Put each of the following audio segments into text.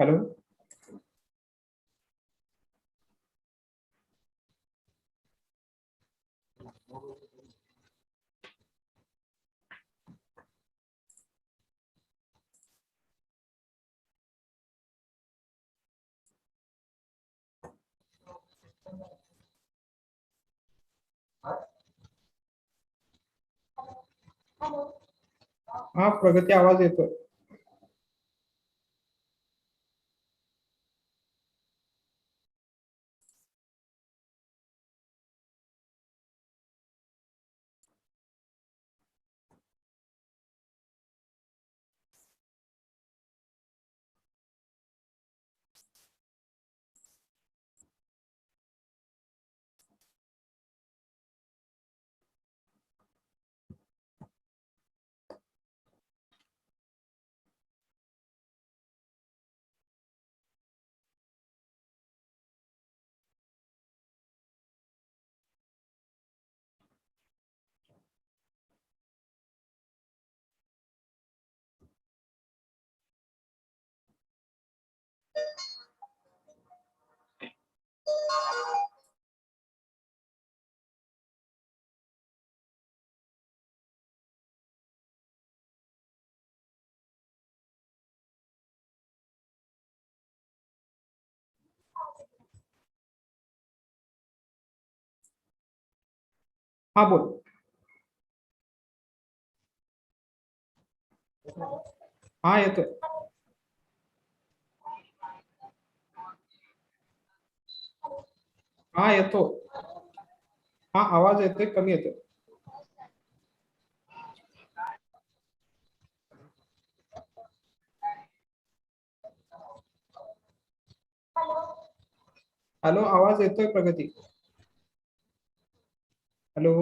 Hello. हा प्रगती, आवाज येतोय. हा बोल. हा येतोय. हा येतो. हा आवाज येतोय, कमी येतोय. हॅलो, आवाज येतोय प्रगती. हॅलो.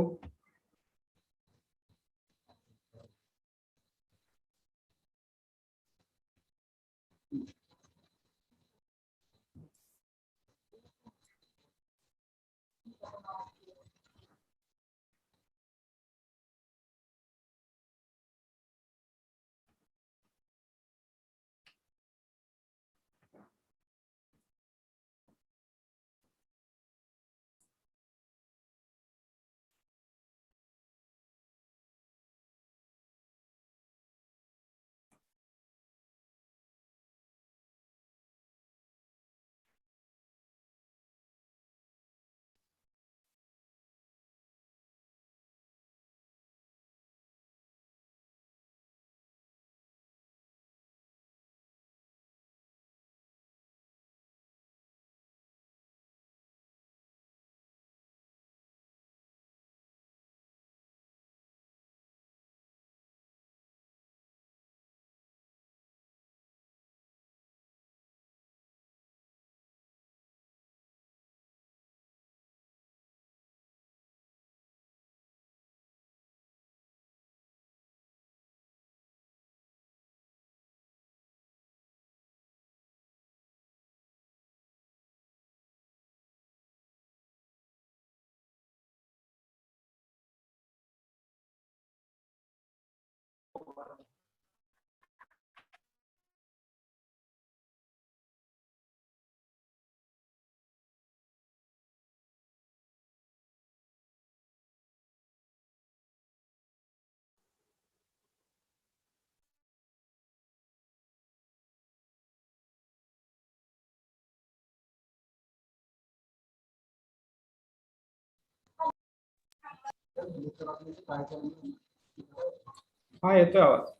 हा येतोय आवाज.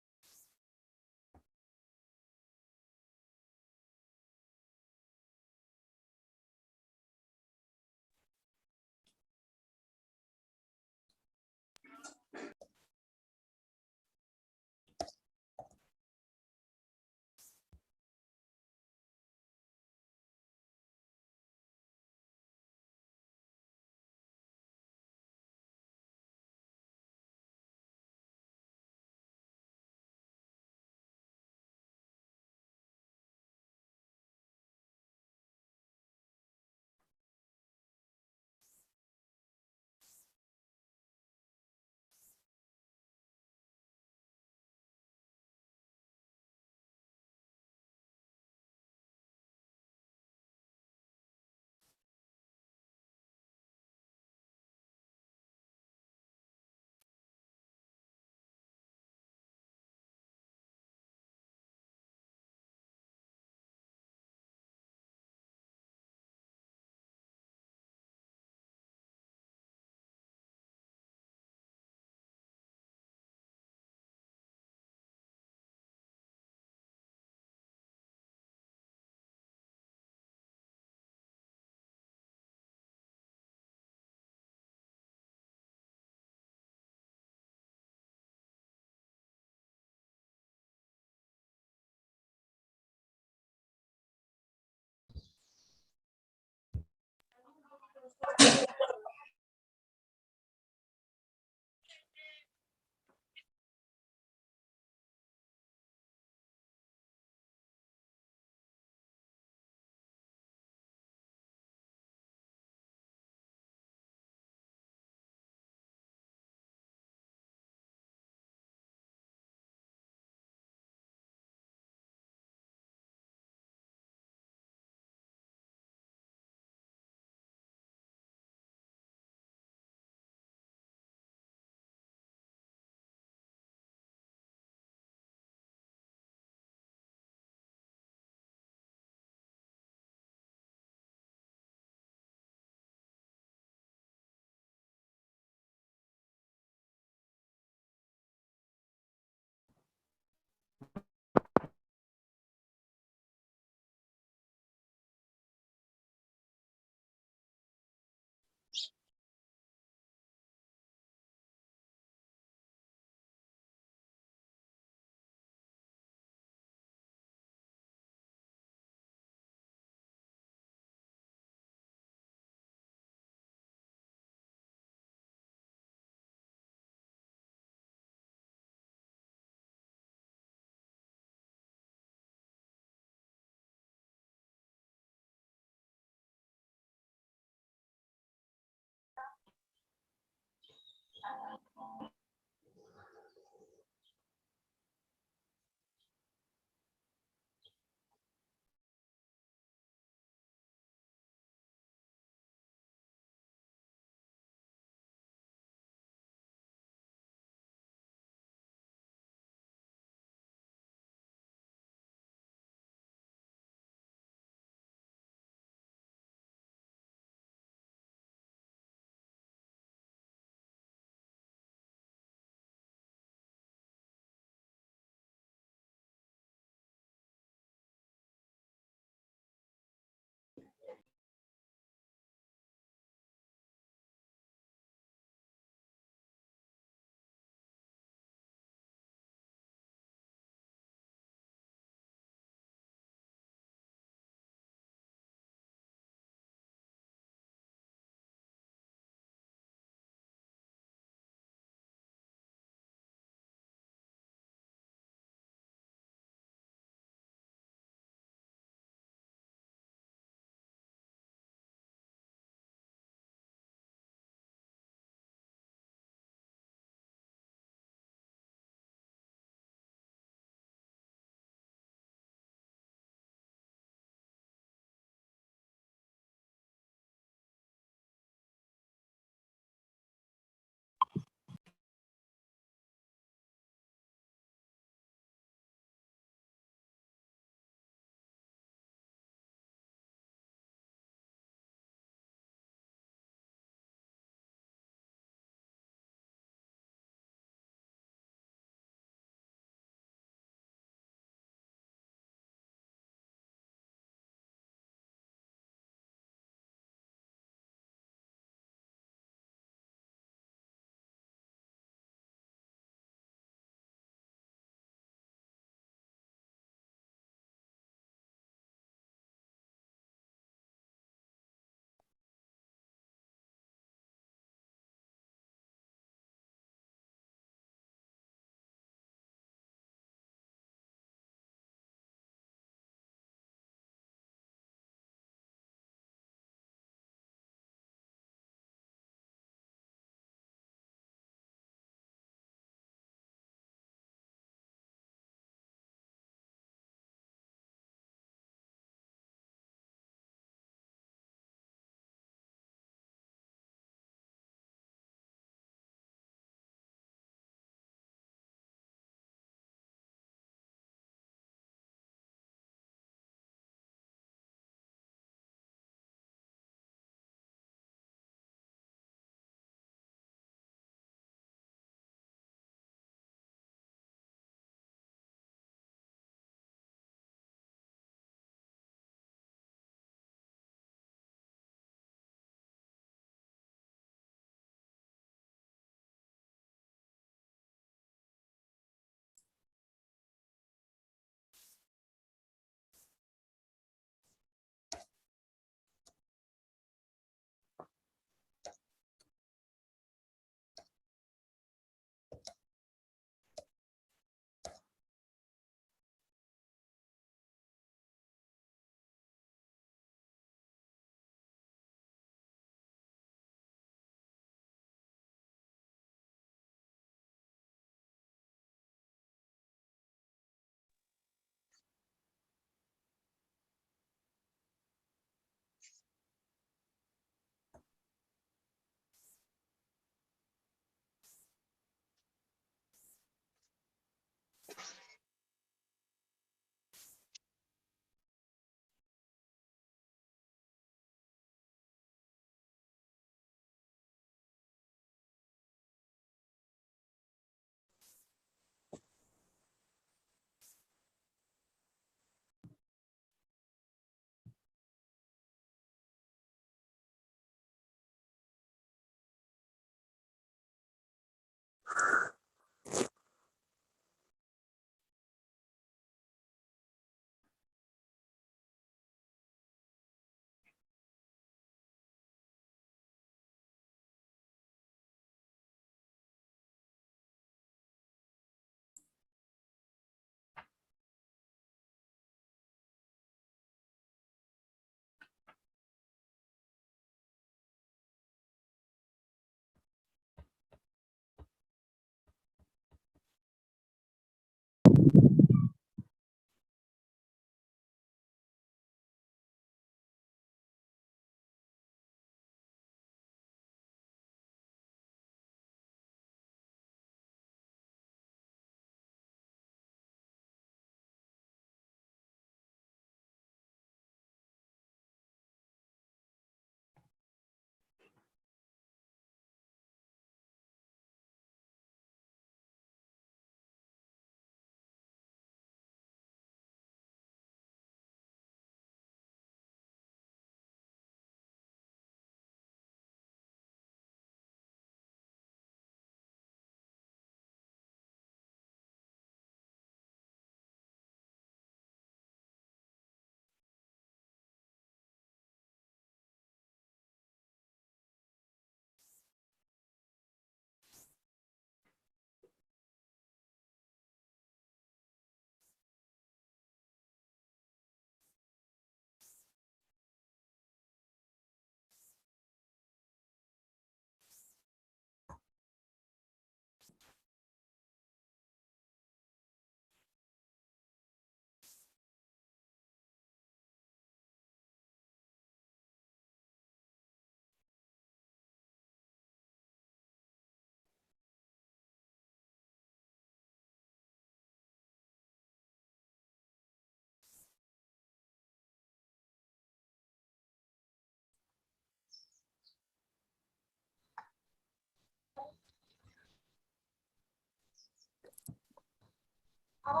Hi.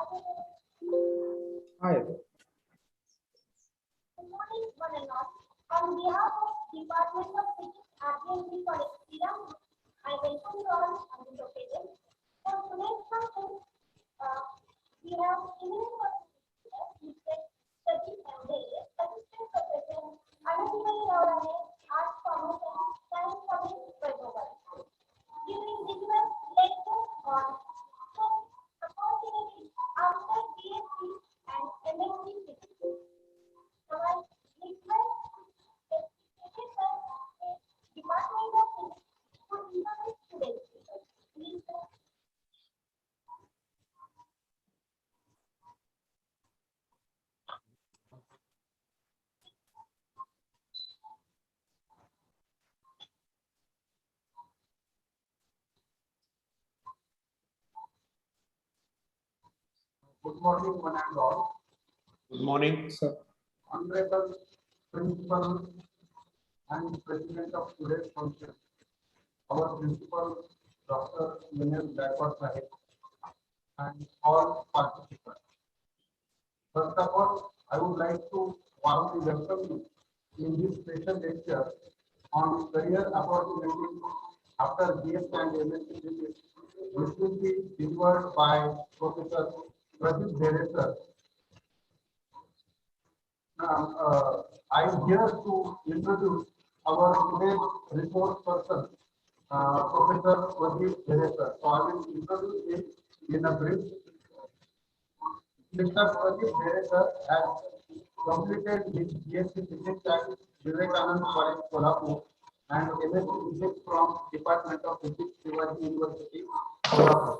Good morning, one and all. On behalf of Department of Physics, RBNB College, I welcome you all on this occasion. For today's function, we have Mr. Sadiq MBA, Assistant Professor, Analytical Law, Arts, Commerce, and Science Public Protocol. Giving this lecture on opportunities after BSc and MSc Physics. Our request Department of Physics for introduce today. Please, Good morning, one and all. Good morning. Sir. Honorable Principal and President of today's function, our Principal, Dr. Vinay Gaikwad Sahib, and all participants. First of all, I would like to warmly welcome you in this special lecture on career opportunities after BS and MSc Physics, which will be delivered by Professor Pradeep Dere sir. I'm here to introduce our today's resource person, Professor Pradeep Dere sir. So I will introduce him in a brief. Mr. Pradeep Dere sir has completed his BSc Physics at Vivekananda College, Kolhapur, and MSc Physics from Department of Physics, Shivaji University, Kolhapur.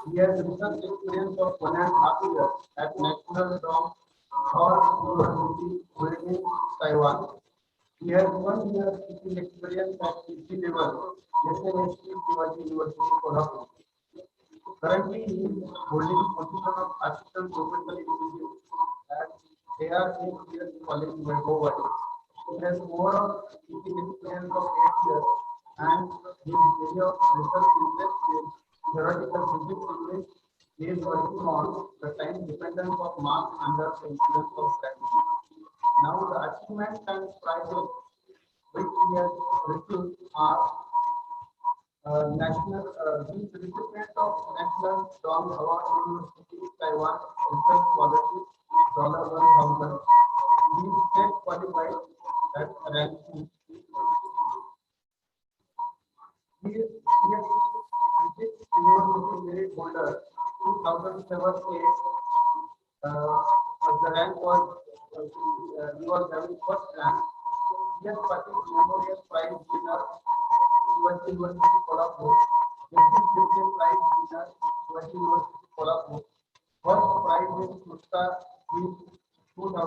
He has research experience of 1.5 years at National Dome or University, Beijing, Taiwan. He has 1 year teaching experience at PG level, SNST, Shivaji University, Kolhapur. Currently, he is holding position of assistant professor in physics at ARBNB College, Vaibhav. He has overall teaching experience of 8 years, and his area of research interest is theoretical physics, in which he is working on the time dependence of mass under the influence of gravity. Now, the achievements and prizes which he has received are he's recipient of National Dong Award, University, Taiwan, Research Scholarship, $1,000. He is state qualified at ranking. He is Physics University Merit Holder 2007-8. The rank was he was having first rank. He has participated Memorial Prize winner. Shivaji University, Kolhapur. Exit Christian Prize winner, Shivaji University, Kolhapur. First prize in Susta is 2005,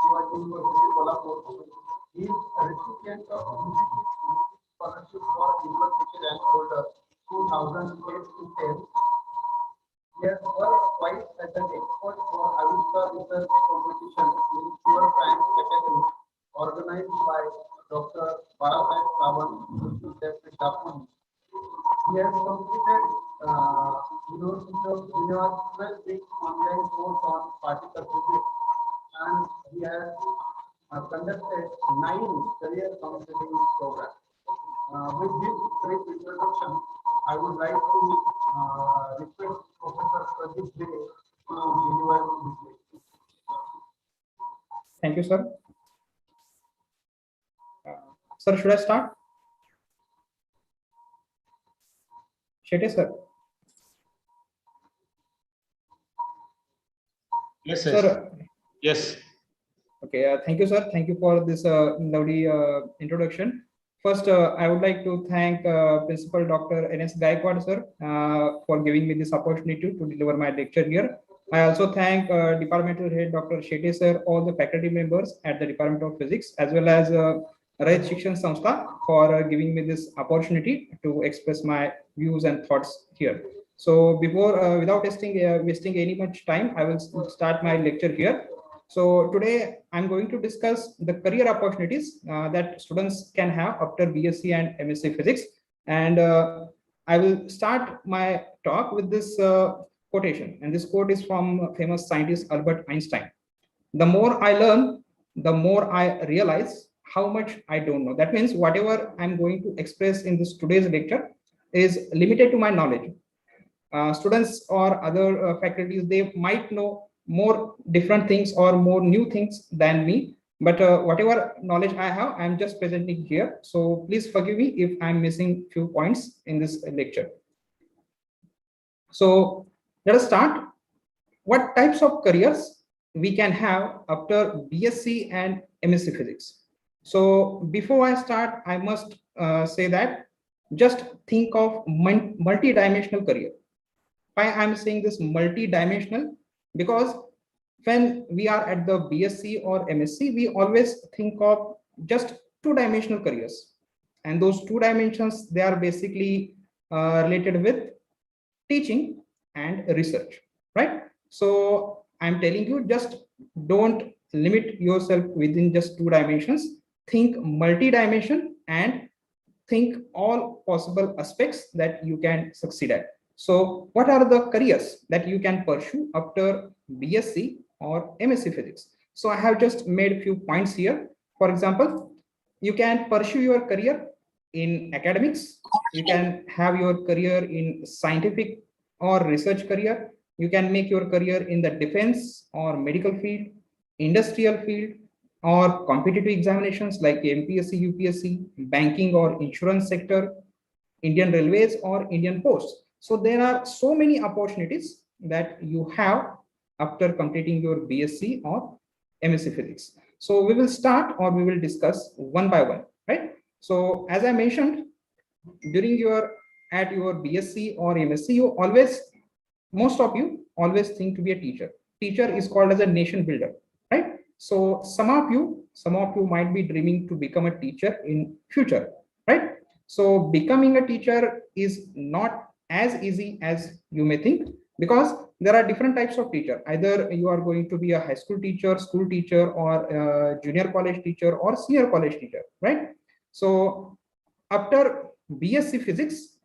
Shivaji University, Kolhapur. He is a recipient of UGC scholarship for University rank holder 2008 to 10. He has worked twice as an expert for Avista research competition in pure science category organized by Dr. Barasaheb Sawant, Japan. He has completed University of New 12 week online course on particle physics, and he has conducted 9 career counseling programs. With this brief introduction, I would like to request Professor Pradeep Dere to deliver this lecture. Thank you, sir. Sir, should I start? Shetty, sir. Yes, Sir. Yes. Okay. Thank you, sir. Thank you for this lovely introduction. First, I would like to thank Principal Dr. N.S. Gaikwad, sir, for giving me this opportunity to deliver my lecture here. I also thank Departmental Head Dr. Shetty, sir, all the faculty members at the Department of Physics, as well as Rajat Shikshan Samstha for giving me this opportunity to express my views and thoughts here. So before, without wasting any much time, I will start my lecture here. So today I'm going to discuss the career opportunities that students can have after BSc and MSc Physics. And I will start my talk with this quotation, and this quote is from famous scientist Albert Einstein. The more I learn, the more I realize how much I don't know. That means whatever I'm going to express in this today's lecture is limited to my knowledge. Students or other faculties, they might know more different things or more new things than me, but whatever knowledge I have, I'm just presenting here. So please forgive me if I'm missing few points in this lecture. So let us start. What types of careers we can have after BSc and MSc Physics? So before I start, I must say that just think of multi-dimensional career. Why I'm saying this multi-dimensional? Because when we are at the BSc or MSc, we always think of just two-dimensional careers. And those two dimensions, they are basically related with teaching and research, right? So I'm telling you, just don't limit yourself within just two dimensions. Think multi-dimension and think all possible aspects that you can succeed at. So what are the careers that you can pursue after BSc or MSc Physics? So I have just made a few points here. For example, you can pursue your career in academics. You can have your career in scientific or research career. You can make your career in the defense or medical field, industrial field, or competitive examinations like MPSC, UPSC, banking or insurance sector, Indian Railways or Indian Post. So there are so many opportunities that you have after completing your BSc or MSc Physics. So we will start or we will discuss one by one, right? So as I mentioned, during your BSc or MSc, you always, most of you always think to be a teacher. Teacher is called as a nation builder, right? So some of you might be dreaming to become a teacher in future, right? So becoming a teacher is not as easy as you may think, because there are different types of teacher. Either you are going to be a high school teacher, school teacher, or a junior college teacher or senior college teacher, right? So after BSc Physics,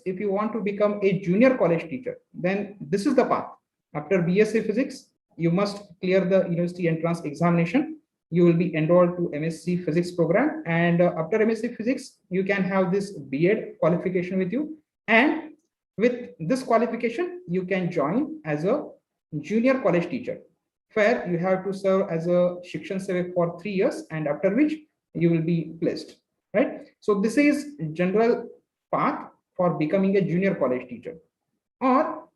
if you want to become a junior college teacher, then this is the path. After BSc Physics, you must clear the university entrance examination. You will be enrolled to MSc Physics program, and after MSc Physics, you can have this B.Ed qualification with you. And with this qualification, you can join as a junior college teacher, where you have to serve as a Shikshan Sevak for 3 years, and after which you will be placed, right? So this is general path for becoming a junior college teacher. Or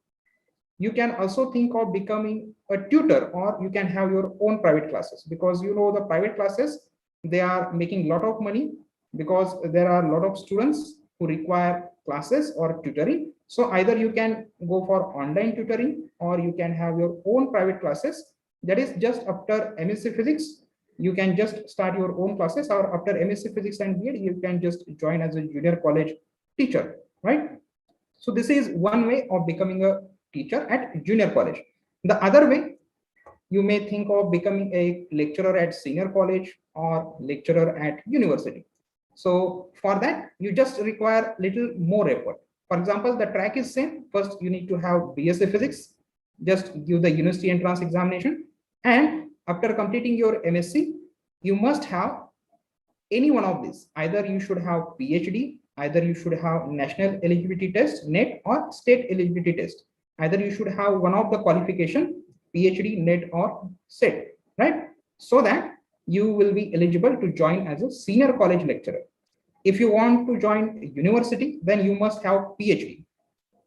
you can also think of becoming a tutor, or you can have your own private classes, because you know the private classes, they are making a lot of money because there are a lot of students who require classes or tutoring. So either you can go for online tutoring, or you can have your own private classes. That is just after MSc Physics, you can just start your own classes, or after MSc Physics and B.Ed, you can just join as a junior college teacher, right? So this is one way of becoming a teacher at junior college. The other way, you may think of becoming a lecturer at senior college or lecturer at university. So for that, you just require little more effort. For example, the track is same. First, you need to have BSc Physics, just give the university entrance examination. And after completing your MSc, you must have any one of these. Either you should have PhD, either you should have national eligibility test, NET, or state eligibility test. Either you should have one of the qualification, PhD, NET, or SET, right? So that you will be eligible to join as a senior college lecturer. If you want to join university, then you must have PhD.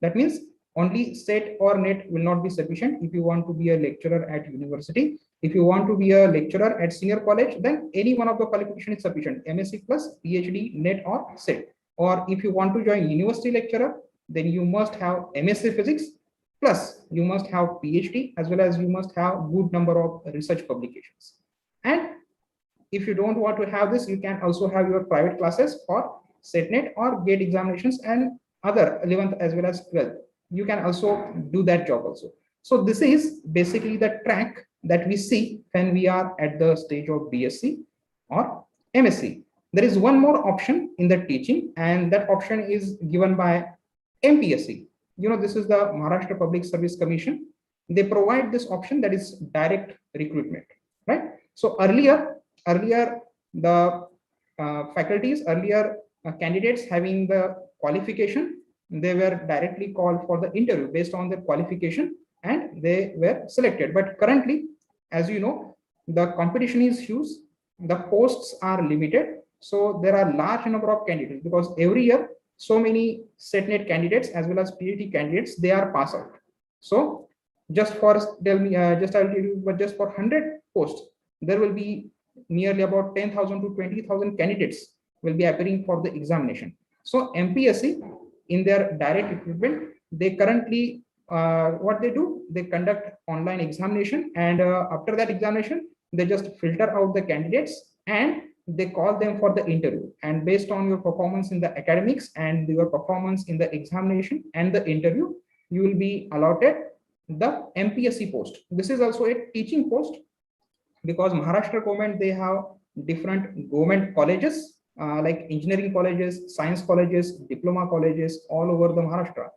That means only SET or NET will not be sufficient if you want to be a lecturer at university. If you want to be a lecturer at senior college, then any one of the qualification is sufficient, MSc plus PhD, NET, or SET. Or if you want to join university lecturer, then you must have MSc Physics, plus you must have PhD, as well as you must have good number of research publications. And if you don't want to have this, you can also have your private classes for SETNET or GATE examinations and other 11th as well as 12th. You can also do that job also. So this is basically the track that we see when we are at the stage of BSc or MSc. There is one more option in the teaching, and that option is given by MPSc. this is the Maharashtra Public Service Commission. They provide this option, that is direct recruitment, right? So earlier the candidates having the qualification, they were directly called for the interview based on their qualification and they were selected. But currently, as you know, the competition is huge, the posts are limited, so there are large number of candidates, because every year so many SETNET candidates as well as PhD candidates, they are pass out. So just for I'll tell you, but just for 100 posts, there will be nearly about 10,000 to 20,000 candidates will be appearing for the examination. So MPSC, in their direct recruitment, they currently what they do, they conduct online examination, and after that examination, they just filter out the candidates and they call them for the interview. And based on your performance in the academics and your performance in the examination and the interview, you will be allotted the MPSC post. This is also a teaching post, because Maharashtra government, they have different government colleges, like engineering colleges, science colleges, diploma colleges all over the Maharashtra.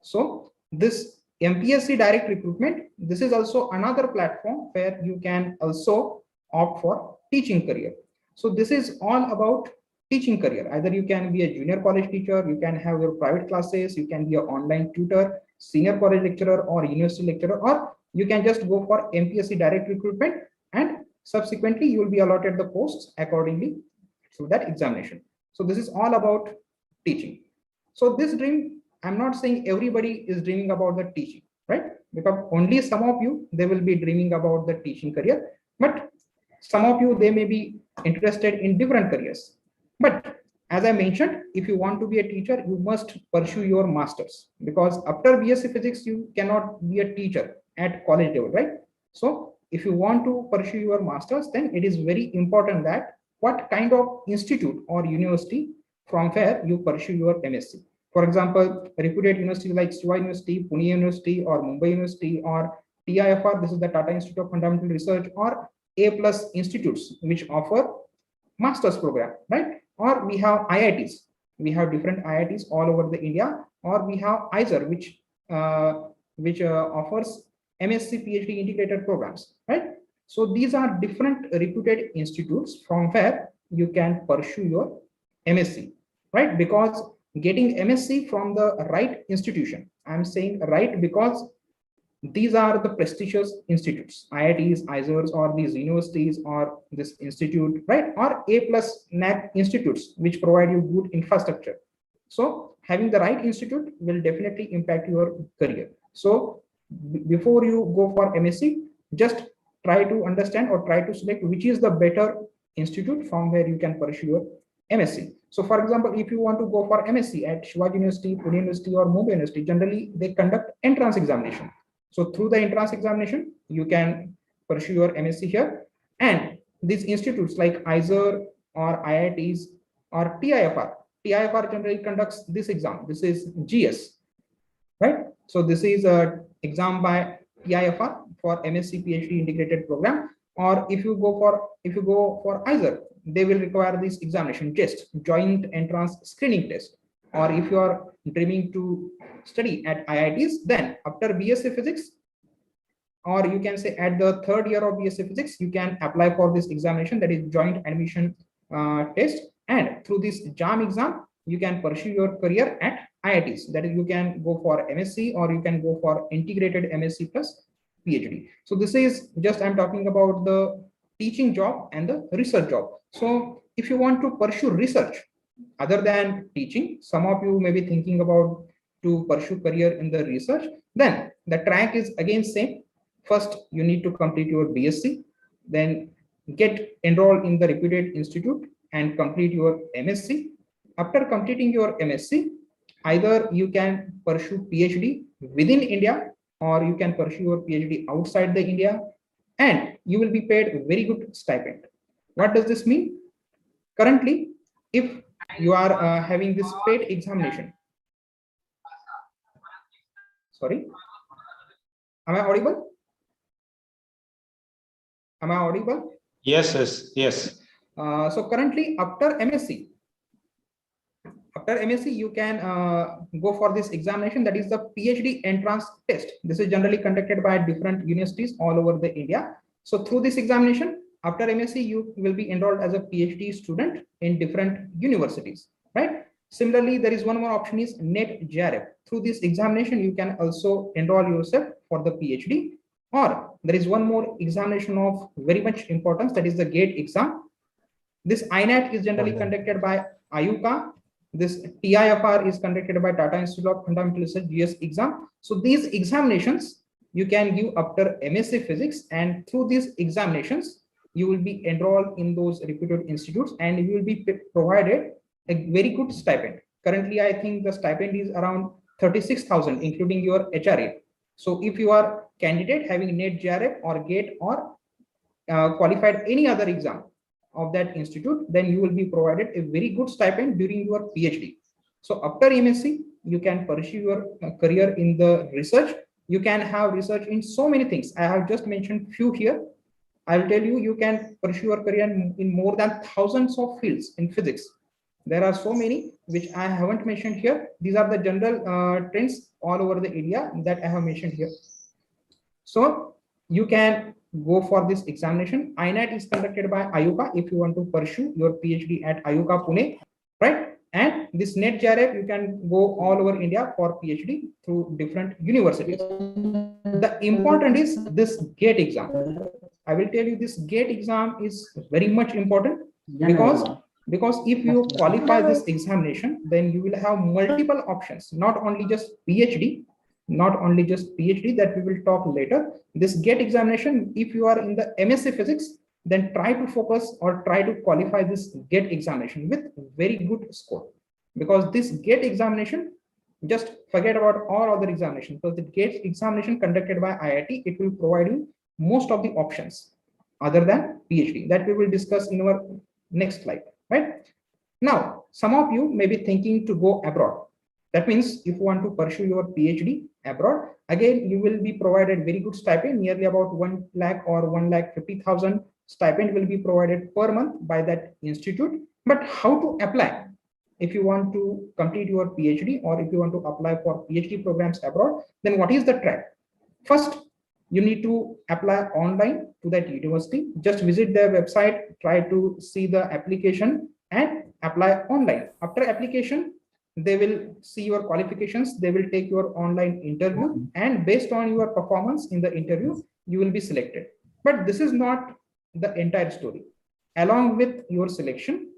So this MPSC direct recruitment, this is also another platform where you can also opt for teaching career. So this is all about teaching career. Either you can be a junior college teacher, you can have your private classes, you can be an online tutor, senior college lecturer or university lecturer, or you can just go for MPSC direct recruitment, and subsequently you will be allotted the posts accordingly through that examination. So this is all about teaching. So this dream, I'm not saying everybody is dreaming about the teaching, right? Because only some of you, they will be dreaming about the teaching career, but some of you, they may be interested in different careers. But as I mentioned, if you want to be a teacher, you must pursue your masters, because after BSc Physics, you cannot be a teacher at college level, right? So if you want to pursue your masters, then it is very important that what kind of institute or university from where you pursue your MSc. For example, reputed universities like Shiva University, Pune University, or Mumbai University, or TIFR, this is the Tata Institute of Fundamental Research, or A+ institutes which offer master's program, right? Or we have IITs. We have different IITs all over the India, or we have ISER, which offers MSc PhD integrated programs, right? So these are different reputed institutes from where you can pursue your MSc, right? Because getting MSc from the right institution, I'm saying right because these are the prestigious institutes, IITs, ISERs, or these universities, or this institute, right? Or A+ NAC institutes, which provide you good infrastructure. So having the right institute will definitely impact your career. So before you go for MSc, just try to understand or try to select which is the better institute from where you can pursue your MSc. So for example, if you want to go for MSc at Shivaji University, Pune University, or Mumbai University, generally they conduct entrance examination. So through the entrance examination, you can pursue your MSc here. And these institutes like ISER or IITs or TIFR generally conducts this exam. This is GS, right? So this is a exam by TIFR for MSc PhD integrated program. Or if you go for ISER, they will require this examination test, joint entrance screening test. Or if you are dreaming to study at IITs, then after BSc Physics, or you can say at the third year of BSc Physics, you can apply for this examination, that is joint admission test. And through this JAM exam, you can pursue your career at IITs. That is, you can go for MSc, or you can go for integrated MSc plus PhD. So this is just, I'm talking about the teaching job and the research job. So if you want to pursue research other than teaching, some of you may be thinking about to pursue career in the research, then the track is again same. First, you need to complete your BSc, then get enrolled in the reputed institute and complete your MSc. After completing your MSc, either you can pursue PhD within India, or you can pursue your PhD outside the India, and you will be paid a very good stipend. What does this mean? Currently, if you are having this paid examination, sorry, am I audible? Am I audible? Yes. So currently, after after MSc, you can go for this examination, that is the PhD entrance test. This is generally conducted by different universities all over the India. So through this examination, after MSc, you will be enrolled as a PhD student in different universities, right? Similarly, there is one more option is NET JRF. Through this examination, you can also enroll yourself for the PhD. Or there is one more examination of very much importance, that is the GATE exam. This INAT is generally conducted by IUCA. This TIFR is conducted by Tata Institute of Fundamental Research GS exam. So these examinations you can give after MSc Physics, and through these examinations you will be enrolled in those reputed institutes and you will be provided a very good stipend. Currently, I think the stipend is around 36,000, including your HRA. So if you are candidate having NET JRF or GATE or qualified any other exam of that institute, then you will be provided a very good stipend during your PhD. So after MSc, you can pursue your career in the research. You can have research in so many things. I have just mentioned few here. I will tell you, you can pursue your career in more than thousands of fields in physics. There are so many which I haven't mentioned here. These are the general trends all over the India that I have mentioned here. So you can go for this examination. INAT is conducted by IUCA if you want to pursue your PhD at IUCA Pune, right? And this NET JRF, you can go all over India for PhD through different universities. The important is this GATE exam. I will tell you, this GATE exam is very much important because if you qualify this examination, then you will have multiple options, not only just PhD that we will talk later. This GATE examination, if you are in the MSc Physics, then try to focus or try to qualify this GATE examination with very good score, because this GATE examination, just forget about all other examinations, because the GATE examination conducted by IIT, it will provide you most of the options other than PhD that we will discuss in our next slide, right? Now, some of you may be thinking to go abroad. That means if you want to pursue your PhD abroad, again, you will be provided very good stipend, nearly about 1 lakh or 1,50,000 stipend will be provided per month by that institute. But how to apply? If you want to complete your PhD or if you want to apply for PhD programs abroad, then what is the track? First, you need to apply online to that university. Just visit their website, try to see the application and apply online. After application, they will see your qualifications, they will take your online interview, and based on your performance in the interview, you will be selected. But this is not the entire story. Along with your selection,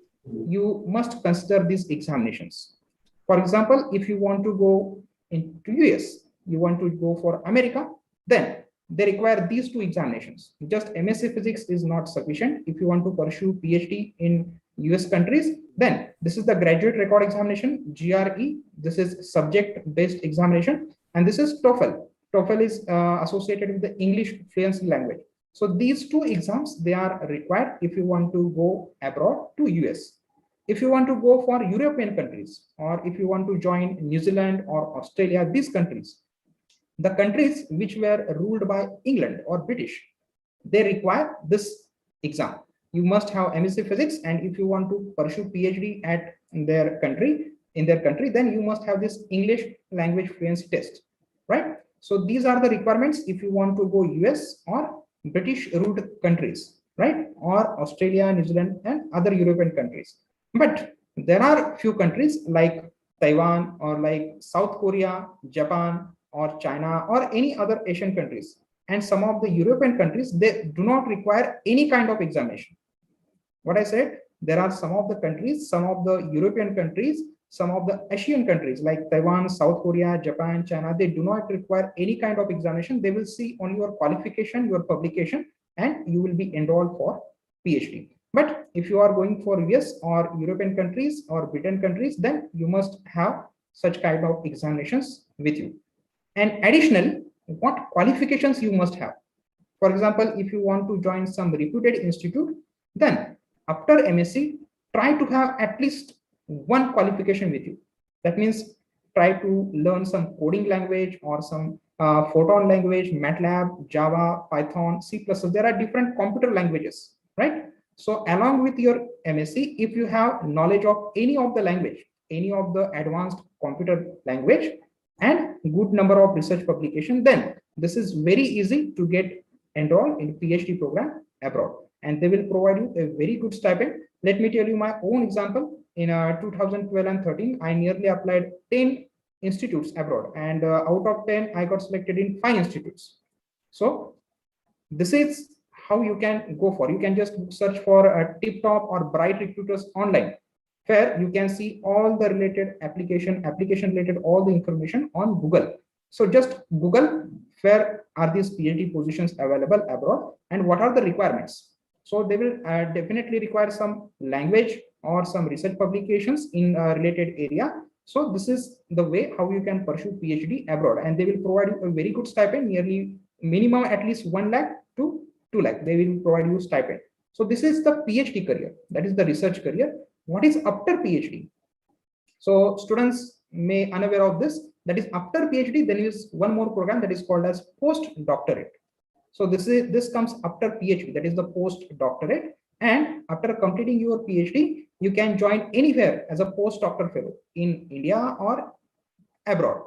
you must consider these examinations. For example, if you want to go into US, you want to go for America, then they require these two examinations. Just MSc Physics is not sufficient. If you want to pursue PhD in US countries, then this is the graduate record examination, GRE. This is subject-based examination, and this is TOEFL. TOEFL is associated with the English fluency language. So these two exams, they are required if you want to go abroad to US. If you want to go for European countries, or if you want to join New Zealand or Australia, these countries, the countries which were ruled by England or British, they require this exam. You must have MSc Physics, and if you want to pursue PhD at their country, then you must have this English language fluency test, right? So these are the requirements if you want to go US or British ruled countries, right? Or Australia, New Zealand, and other European countries. But there are few countries like Taiwan or like South Korea, Japan, or China, or any other Asian countries. And some of the European countries, they do not require any kind of examination. What I said, there are some of the countries, some of the European countries, some of the Asian countries like Taiwan, South Korea, Japan, China, they do not require any kind of examination. They will see on your qualification, your publication, and you will be enrolled for PhD. But if you are going for US or European countries or Britain countries, then you must have such kind of examinations with you. And additionally, what qualifications you must have. For example, if you want to join some reputed institute, then after MSc, try to have at least one qualification with you. That means try to learn some coding language or some Photon language, MATLAB, Java, Python, C++. There are different computer languages, right? So along with your MSc, if you have knowledge of any of the language, any of the advanced computer language and good number of research publication, then this is very easy to get enrolled in PhD program abroad, and they will provide you a very good stipend. Let me tell you my own example. In 2012 and 13, I nearly applied 10 institutes abroad, and out of 10, I got selected in 5 institutes. So this is how you can go for. You can just search for a tip top or bright recruiters online, where you can see all the related application related all the information on Google. So just Google where are these PhD positions available abroad and what are the requirements. So they will definitely require some language or some research publications in a related area. So this is the way how you can pursue PhD abroad, and they will provide you a very good stipend, nearly minimum at least 1 lakh to 2 lakh. They will provide you stipend. So this is the PhD career, that is the research career. What is after PhD? So students may unaware of this, that is after PhD, then is one more program that is called as postdoctorate. So this comes after PhD, that is the postdoctorate. And after completing your PhD, you can join anywhere as a postdoctoral fellow in India or abroad.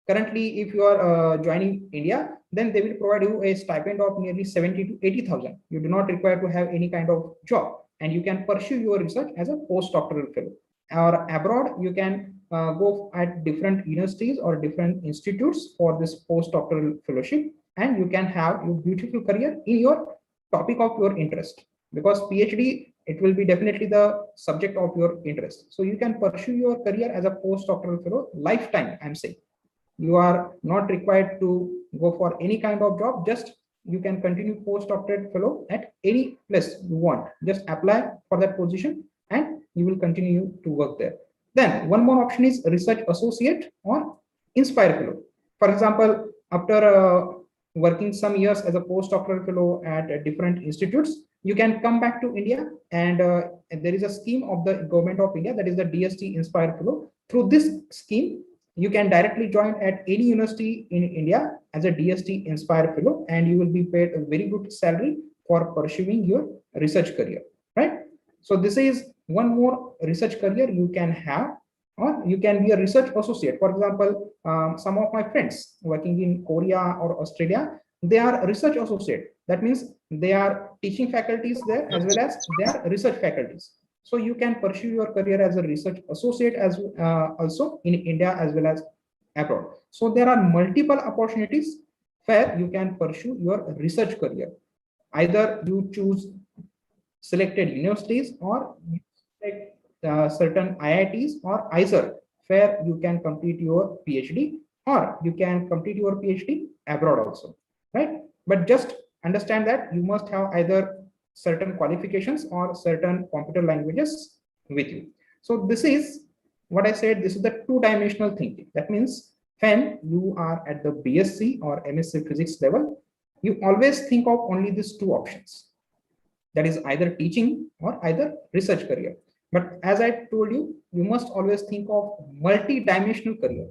Currently, if you are joining India, then they will provide you a stipend of nearly 70 to 80,000. You do not require to have any kind of job, and you can pursue your research as a postdoctoral fellow. Or abroad, you can go at different universities or different institutes for this postdoctoral fellowship, and you can have your beautiful career in your topic of your interest, because PhD, it will be definitely the subject of your interest. So you can pursue your career as a postdoctoral fellow lifetime, I'm saying. You are not required to go for any kind of job, just you can continue postdoctorate fellow at any place you want. Just apply for that position and you will continue to work there. Then one more option is research associate or inspire fellow. For example, after working some years as a postdoctoral fellow at different institutes, you can come back to India, and there is a scheme of the government of India, that is the DST Inspire Fellow. Through this scheme, you can directly join at any university in India as a DST Inspire Fellow, and you will be paid a very good salary for pursuing your research career, right? So this is one more research career you can have, or you can be a research associate. For example, some of my friends working in Korea or Australia, they are research associate. That means they are teaching faculties there as well as they are research faculties. So you can pursue your career as a research associate as also in India as well as abroad. So there are multiple opportunities where you can pursue your research career. Either you choose selected universities, or you select certain IITs or ISER where you can complete your PhD, or you can complete your PhD abroad also, right? But just understand that you must have either certain qualifications or certain computer languages with you. So this is what I said, this is the two-dimensional thinking. That means when you are at the BSc or MSc physics level, you always think of only these two options. That is either teaching or either research career. But as I told you, you must always think of multi-dimensional career.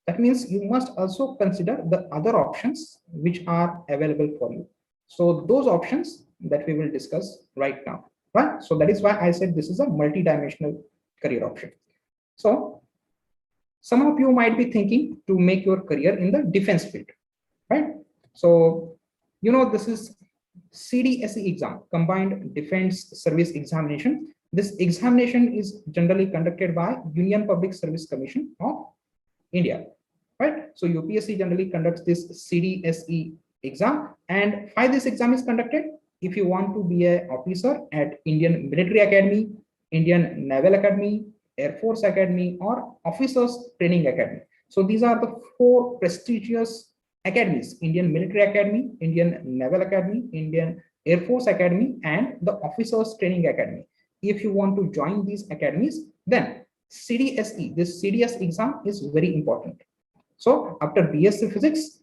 That means you must also consider the other options which are available for you. So those options that we will discuss right now, right? So that is why I said this is a multi-dimensional career option. So some of you might be thinking to make your career in the defense field, right? So, you know, this is CDSE exam, Combined Defense Service Examination. This examination is generally conducted by Union Public Service Commission of India, right? So UPSC generally conducts this CDSE exam, and why this exam is conducted? If you want to be an officer at Indian Military Academy, Indian Naval Academy, Air Force Academy, or Officers Training Academy. So these are the 4 prestigious academies: Indian Military Academy, Indian Naval Academy, Indian Air Force Academy, and the Officers Training Academy. If you want to join these academies, then CDSE, this CDS exam is very important. So after BSc Physics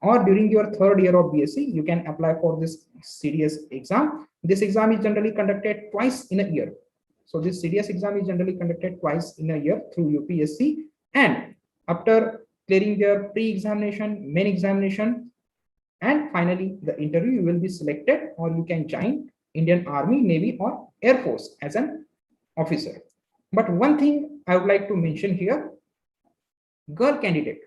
or during your 3rd year of BSc, you can apply for this CDS exam. This exam is generally conducted twice in a year. So this CDS exam is generally conducted twice in a year through UPSC, and after clearing their pre-examination, main examination, and finally the interview, you will be selected, or you can join Indian Army, Navy, or Air Force as an officer. But one thing I would like to mention here, girl candidate,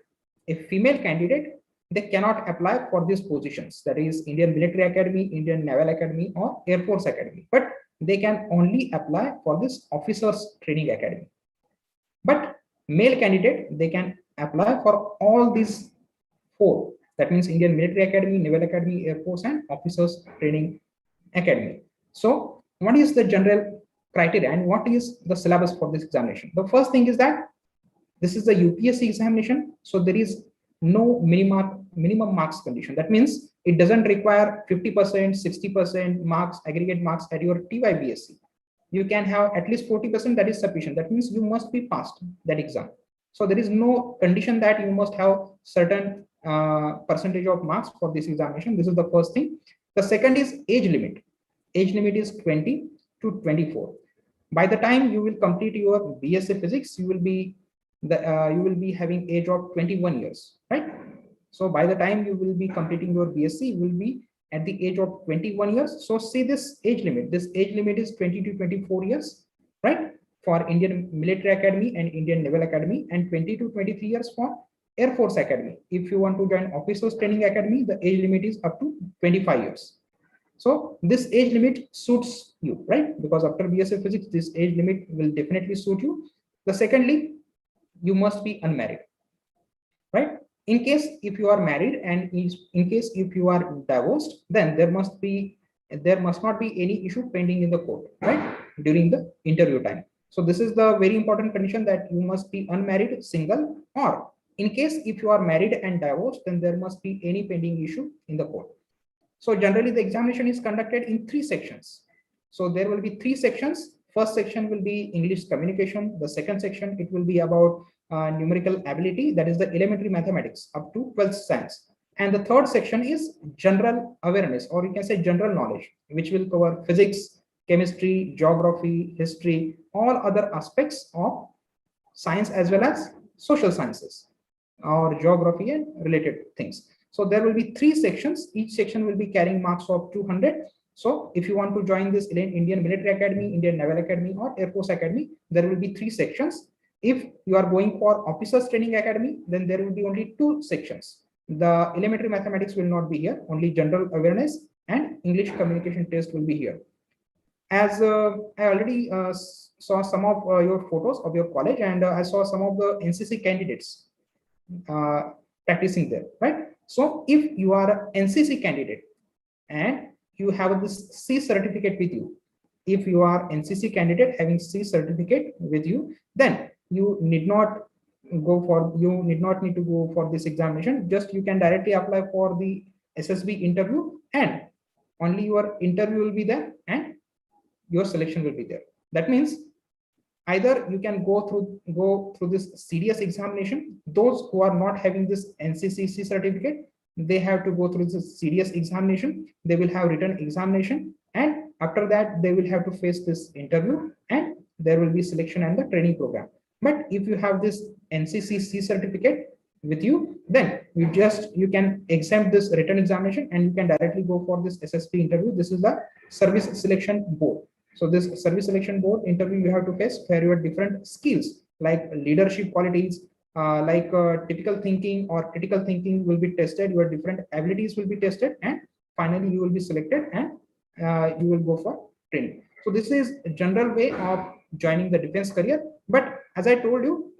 a female candidate, they cannot apply for these positions, that is Indian Military Academy, Indian Naval Academy, or Air Force Academy, but they can only apply for this Officers Training Academy. But male candidate, they can apply for all these four, that means Indian Military Academy, Naval Academy, Air Force, and Officers Training Academy. So what is the general criteria and what is the syllabus for this examination? The first thing is that this is the UPSC examination, so there is no minimum marks condition. That means it doesn't require 50%, 60% marks, aggregate marks at your TYBSC. You can have at least 40%, that is sufficient. That means you must be passed that exam. So there is no condition that you must have certain percentage of marks for this examination. This is the first thing. The second is age limit. Age limit is 20 to 24. By the time you will complete your BSc Physics, you will be having age of 21 years, right? So by the time you will be completing your BSc, you will be at the age of 21 years. So see this age limit. This age limit is 20 to 24 years, right? For Indian Military Academy and Indian Naval Academy, and 20 to 23 years for Air Force Academy. If you want to join Officers Training Academy, the age limit is up to 25 years. So this age limit suits you, right? Because after BSc Physics, this age limit will definitely suit you. The secondly, you must be unmarried, right? In case if you are married and in case if you are divorced, then there must not be any issue pending in the court, right, during the interview time. So this is the very important condition, that you must be unmarried, single, or in case if you are married and divorced, then there must be any pending issue in the court. So generally the examination is conducted in 3 sections. So there will be 3 sections. First section will be English communication. The second section, it will be about numerical ability, that is the elementary mathematics up to 12th science. And the third section is general awareness, or you can say general knowledge, which will cover physics, chemistry, geography, history, all other aspects of science as well as social sciences or geography and related things. So there will be 3 sections. Each section will be carrying marks of 200. So if you want to join this Indian Military Academy, Indian Naval Academy, or Air Force Academy, there will be 3 sections. If you are going for Officers Training Academy, then there will be only 2 sections. The elementary mathematics will not be here, only general awareness and English communication test will be here. As I already saw some of your photos of your college, and I saw some of the NCC candidates practicing there, right? So if you are an NCC candidate and you have this C certificate with you, if you are NCC candidate having C certificate with you, then you need not need to go for this examination. Just you can directly apply for the SSB interview, and only your interview will be there and your selection will be there. That means either you can go through this CDS examination. Those who are not having this NCCC certificate, they have to go through this CDS examination. They will have written examination, and after that they will have to face this interview, and there will be selection and the training program. But if you have this NCCC certificate with you, then you can exempt this written examination and you can directly go for this SSP interview. This is the Service Selection Board. So this Service Selection Board interview you have to face where your different skills like leadership qualities, typical thinking or critical thinking will be tested. Your different abilities will be tested, and finally you will be selected and you will go for training. So this is a general way of joining the defense career. But as I told you,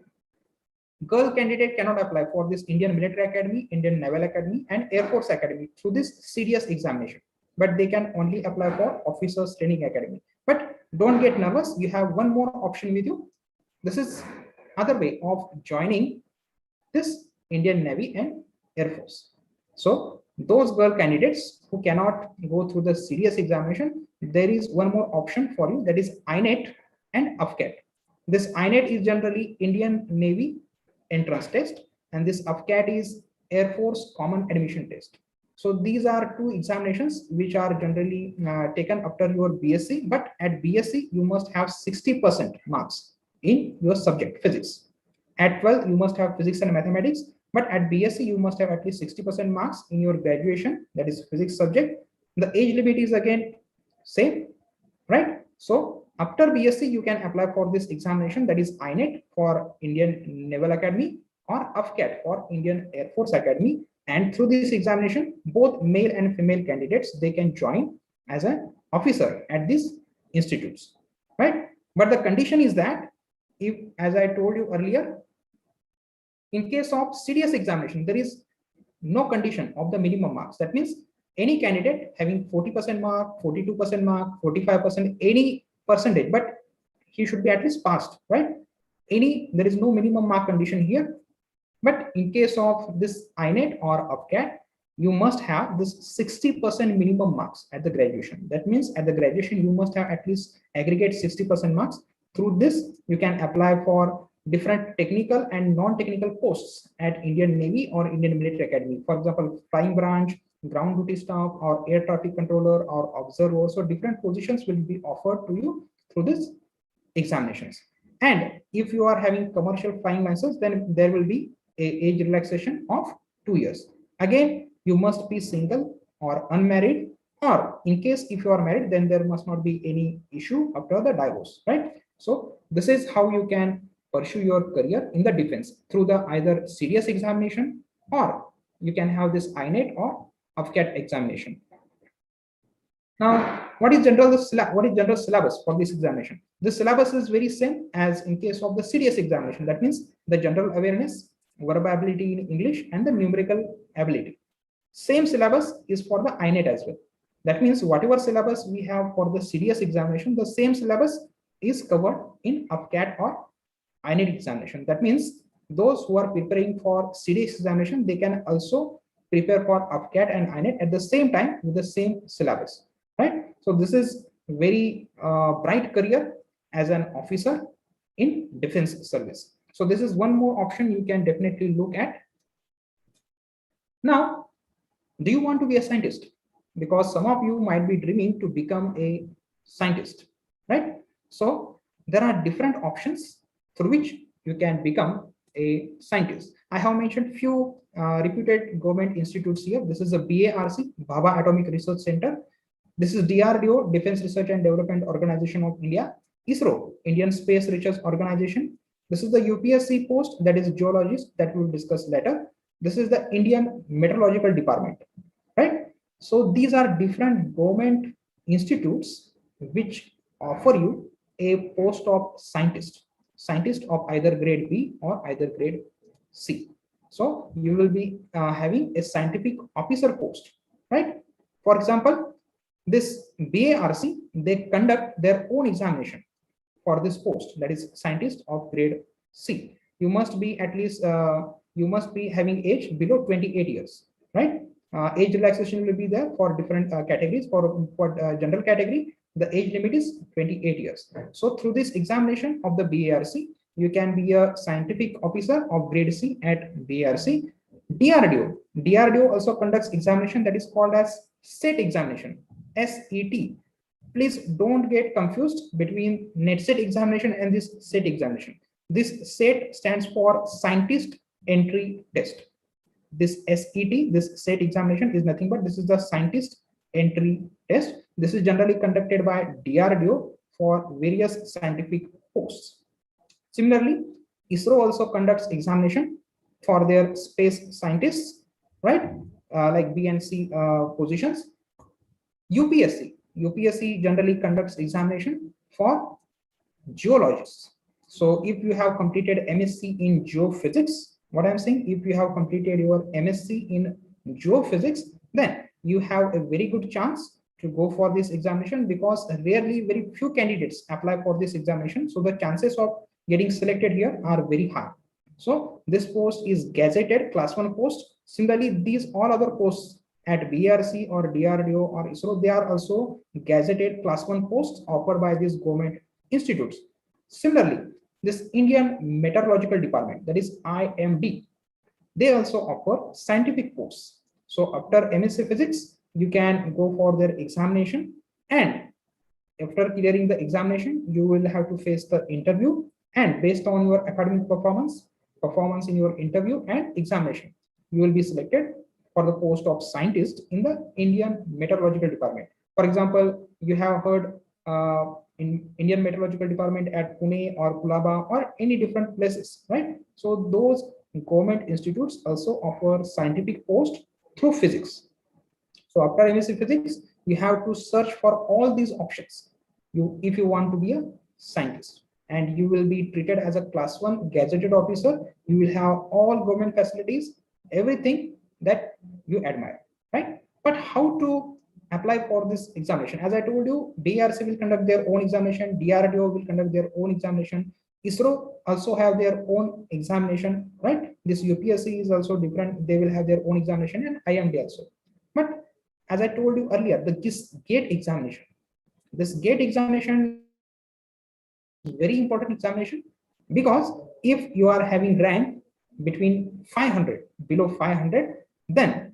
girl candidate cannot apply for this Indian Military Academy, Indian Naval Academy, and Air Force Academy through this CDS examination, but they can only apply for Officers Training Academy. But don't get nervous, you have one more option with you. This is other way of joining this Indian Navy and Air Force. So those girl candidates who cannot go through the CDS examination, there is one more option for you, that is INET and AFCAT. This INET is generally Indian Navy entrance test, and this AFCAT is Air Force Common Admission Test. So these are 2 examinations which are generally taken after your BSc, but at BSc you must have 60% marks in your subject physics. At 12th you must have physics and mathematics, but at BSc you must have at least 60% marks in your graduation, that is physics subject. The age limit is again same, right? So After BSc, you can apply for this examination, that is INET for Indian Naval Academy or AFCAT for Indian Air Force Academy. And through this examination, both male and female candidates, they can join as an officer at these institutes, right? But the condition is that if, as I told you earlier, in case of CDS examination, there is no condition of the minimum marks. That means any candidate having 40% mark, 42% mark, 45%, any percentage, but he should be at least passed, right? There is no minimum mark condition here. But in case of this INET or AFCAT, you must have this 60% minimum marks at the graduation. That means at the graduation, you must have at least aggregate 60% marks. Through this, you can apply for different technical and non-technical posts at Indian Navy or Indian Military Academy. For example, flying branch, ground duty staff, or air traffic controller, or observer. So different positions will be offered to you through this examinations. And if you are having commercial flying license, then there will be a age relaxation of 2 years. Again, you must be single or unmarried, or in case if you are married, then there must not be any issue after the divorce, right? So this is how you can pursue your career in the defense through the either serious examination, or you can have this INET or AFCAT examination. Now, what is general syllabus for this examination? The syllabus is very same as in case of the serious examination. That means the general awareness, verbal ability in English, and the numerical ability. Same syllabus is for the INET as well. That means whatever syllabus we have for the serious examination, the same syllabus is covered in AFCAT or INET examination. That means those who are preparing for serious examination, they can also prepare for AFCAT and INET at the same time with the same syllabus, right? So this is very bright career as an officer in defense service. So this is one more option you can definitely look at. Now, do you want to be a scientist? Because some of you might be dreaming to become a scientist, right? So there are different options through which you can become a scientist. I have mentioned few reputed government institutes here. This is the BARC, Bhabha Atomic Research Center. This is DRDO, Defense Research and Development Organization of India. ISRO, Indian Space Research Organization. This is the UPSC post, that is geologist, that we will discuss later. This is the Indian Meteorological Department, right? So these are different government institutes which offer you a post of scientist of either grade B or either grade C. So you will be having a scientific officer post, right? For example, this BARC, they conduct their own examination for this post, that is scientist of grade C. You must be at least you must be having age below 28 years, right? Age relaxation will be there for different categories. For general category, the age limit is 28 years. So through this examination of the BARC, you can be a scientific officer of grade C at BARC. DRDO also conducts examination that is called as SET examination, SET. Please don't get confused between NET-SET examination and this SET examination. This SET stands for Scientist Entry Test. This SET, this SET examination is nothing but this is the Scientist Entry Test. This is generally conducted by DRDO for various scientific posts. Similarly, ISRO also conducts examination for their space scientists, right? Like B and C positions. UPSC generally conducts examination for geologists. So if you have completed MSc in geophysics, what I'm saying, if you have completed your MSc in geophysics, then you have a very good chance to go for this examination, because rarely very few candidates apply for this examination. So the chances of getting selected here are very high. So this post is gazetted class 1 post. Similarly, these all other posts at BRC or DRDO or ISRO, they are also gazetted class 1 posts offered by these government institutes. Similarly, this Indian Meteorological Department, that is IMD, they also offer scientific posts. So after MSc Physics, you can go for their examination, and after clearing the examination, you will have to face the interview, and based on your academic performance in your interview and examination, you will be selected for the post of scientist in the Indian Meteorological Department. For example, you have heard in Indian Meteorological Department at Pune or Kulaba or any different places, right? So those government institutes also offer scientific post through physics. So after MSc Physics, you have to search for all these options. If you want to be a scientist, and you will be treated as a class 1 gazetted officer, you will have all government facilities, everything that you admire, right? But how to apply for this examination? As I told you, DRC will conduct their own examination, DRDO will conduct their own examination, ISRO also have their own examination, right? This UPSC is also different, they will have their own examination, and IMD also. But as I told you earlier, this GATE examination, this GATE examination is very important examination, because if you are having rank between 500, below 500, then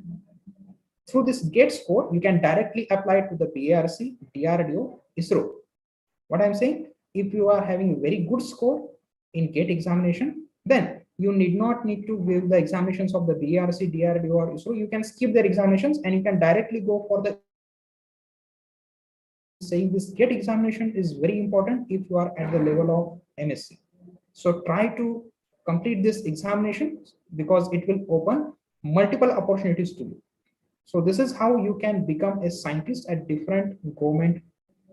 through this GATE score, you can directly apply to the BARC, DRDO, ISRO. What I'm saying, if you are having a very good score in GATE examination, then you need to give the examinations of the BARC, DRDO, or ISRO. You can skip their examinations and you can directly go for the saying this GATE examination is very important if you are at the level of MSc. So try to complete this examination, because it will open multiple opportunities to you. So this is how you can become a scientist at different government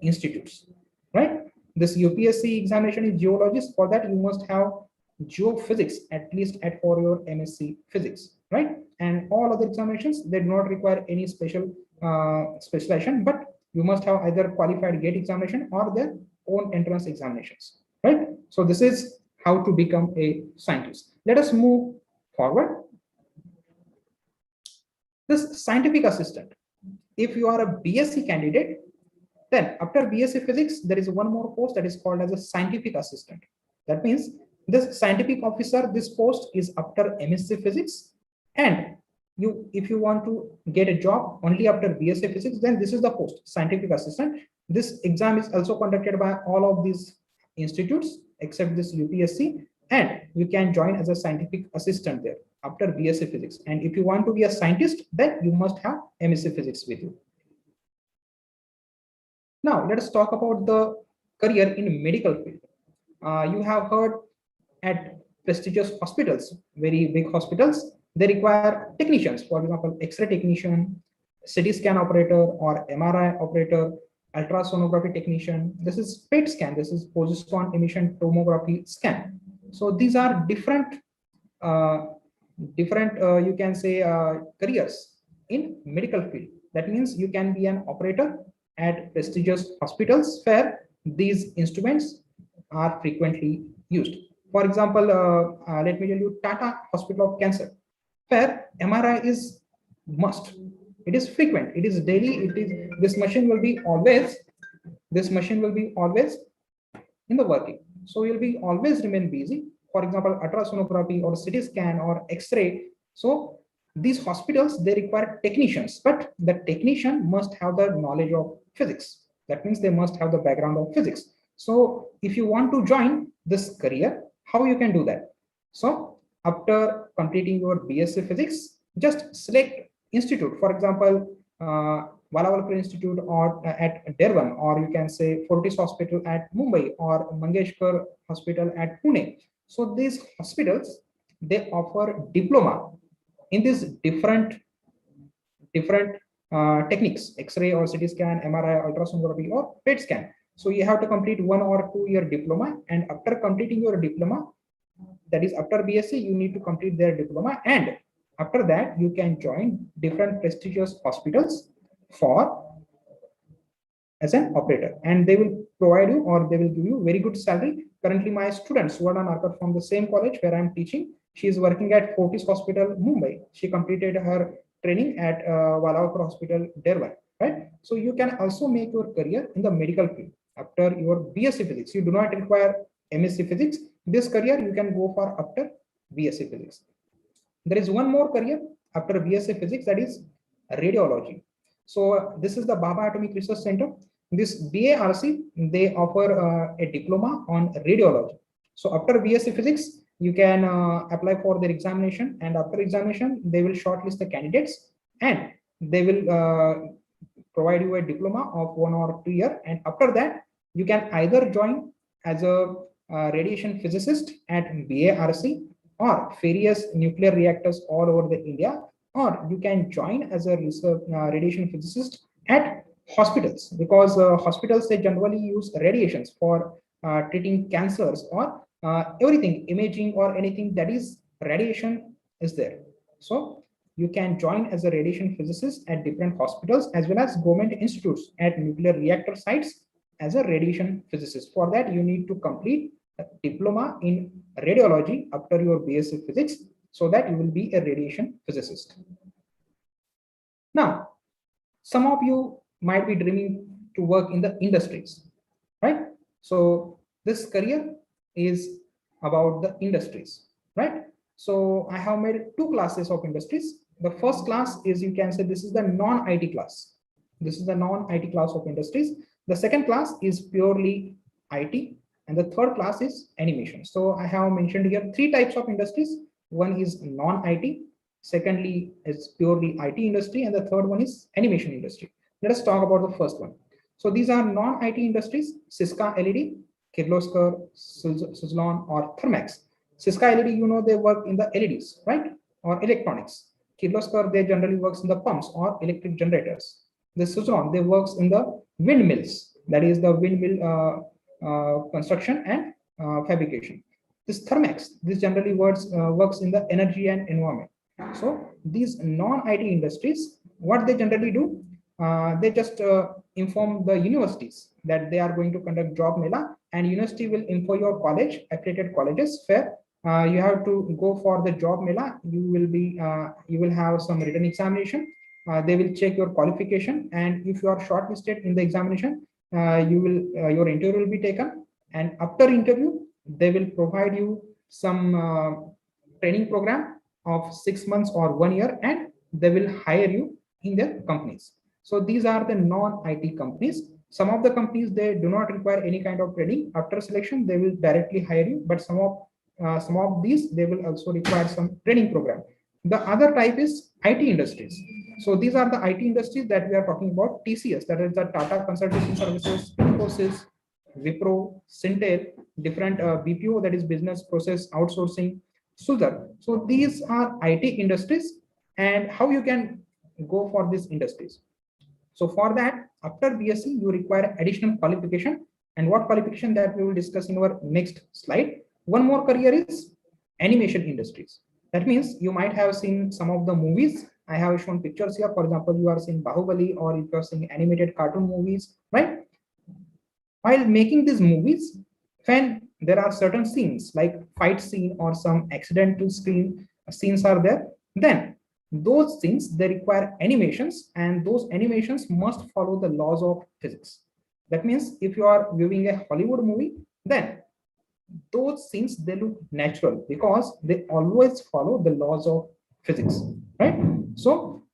institutes, right? This UPSC examination is geologist. For that, you must have geophysics at least for your MSc Physics, right? And all other examinations, they do not require any special specialization, but you must have either qualified GATE examination or their own entrance examinations, right? So this is how to become a scientist. Let us move forward. This scientific assistant, if you are a BSc candidate, then after BSc Physics, there is one more post that is called as a scientific assistant. That means this scientific officer, this post is after MSc Physics, and if you want to get a job only after BSc Physics, then this is the post, scientific assistant. This exam is also conducted by all of these institutes except this UPSC, and you can join as a scientific assistant there after BSc Physics. And if you want to be a scientist, then you must have MSc Physics with you. Now let us talk about the career in medical field. You have heard at prestigious hospitals, very big hospitals, they require technicians. For example, X-ray technician, CT scan operator, or MRI operator, ultrasonography technician. This is PET scan. This is positron emission tomography scan. So these are different, you can say careers in medical field. That means you can be an operator at prestigious hospitals where these instruments are frequently used. For example, let me tell you, Tata Hospital of Cancer, where MRI is must. It is frequent. It is daily. This machine will be always. This machine will be always in the working. So you'll be always remain busy. For example, ultrasonography or CT scan or X-ray. So these hospitals, they require technicians, but the technician must have the knowledge of physics. That means they must have the background of physics. So if you want to join this career, how you can do that? So after completing your BSc Physics, just select institute. For example, Valavalkar Institute or at Derwan, or you can say Fortis Hospital at Mumbai or Mangeshkar Hospital at Pune. So these hospitals, they offer diploma in these different techniques, X-ray or CT scan, MRI, ultrasonography, or PET scan. So you have to complete 1 or 2 year diploma, and after completing your diploma, that is after BSc, you need to complete their diploma, and after that you can join different prestigious hospitals as an operator, and they will provide you, or they will give you very good salary. Currently, my student Suvarna Narkar from the same college where I am teaching, she is working at Fortis Hospital, Mumbai. She completed her training at Valavalkar Hospital, Derwan. Right? So you can also make your career in the medical field after your BSc Physics. You do not require MSc Physics. This career you can go for after BSc Physics. There is one more career after BSc Physics, that is radiology. So this is the Bhabha Atomic Research Center. This BARC, they offer a diploma on radiology. So after BSc Physics, you can apply for their examination, and after examination, they will shortlist the candidates, and they will provide you a diploma of 1 or 2 years, and after that You can either join as a radiation physicist at BARC or various nuclear reactors all over the India, or you can join as a research radiation physicist at hospitals, because hospitals, they generally use radiations for treating cancers or everything, imaging or anything that is radiation is there. So you can join as a radiation physicist at different hospitals as well as government institutes at nuclear reactor sites as a radiation physicist. For that, you need to complete a diploma in radiology after your BSc physics, so that you will be a radiation physicist. Now, some of you might be dreaming to work in the industries, right? So this career is about the industries, right? So I have made two classes of industries. The first class is, you can say, this is the non-IT class. This is the non-IT class of industries. The second class is purely IT, and the third class is animation. So I have mentioned here three types of industries. One is non-IT, secondly is purely IT industry, and the third one is animation industry. Let us talk about the first one. So these are non-IT industries: Cisca LED, Kirloskar, Suzlon, or Thermax. Cisca LED, you know, they work in the LEDs, right, or electronics. Kirloskar, they generally works in the pumps or electric generators. The Suzlon, they works in the windmills, that is the windmill construction and fabrication. This Thermax, this generally works in the energy and environment. So these non-IT industries, what they generally do, they just inform the universities that they are going to conduct job mela, and university will inform your college, accredited colleges, where you have to go for the job mela. You will have some written examination. They will check your qualification, and if you are shortlisted in the examination, your interview will be taken, and after interview they will provide you some training program of 6 months or 1 year, and they will hire you in their companies. So these are the non-IT companies. Some of the companies, they do not require any kind of training. After selection, they will directly hire you, but some of these, they will also require some training program. The other type is IT industries. So these are the IT industries that we are talking about. TCS, that is the Tata Consultation Services, Infosys, Wipro, Syntel, different BPO, that is business process outsourcing, Sudhar. So these are IT industries, and how you can go for these industries. So for that, after BSc, you require additional qualification, and what qualification that we will discuss in our next slide. One more career is animation industries. That means you might have seen some of the movies. I have shown pictures here. For example, you are seeing Bahubali, or if you are seeing animated cartoon movies, right? While making these movies, when there are certain scenes like fight scene or some accidental scenes are there, then those things, they require animations, and those animations must follow the laws of physics. That means if you are viewing a Hollywood movie, then those scenes, they look natural because they always follow the laws of physics, right? So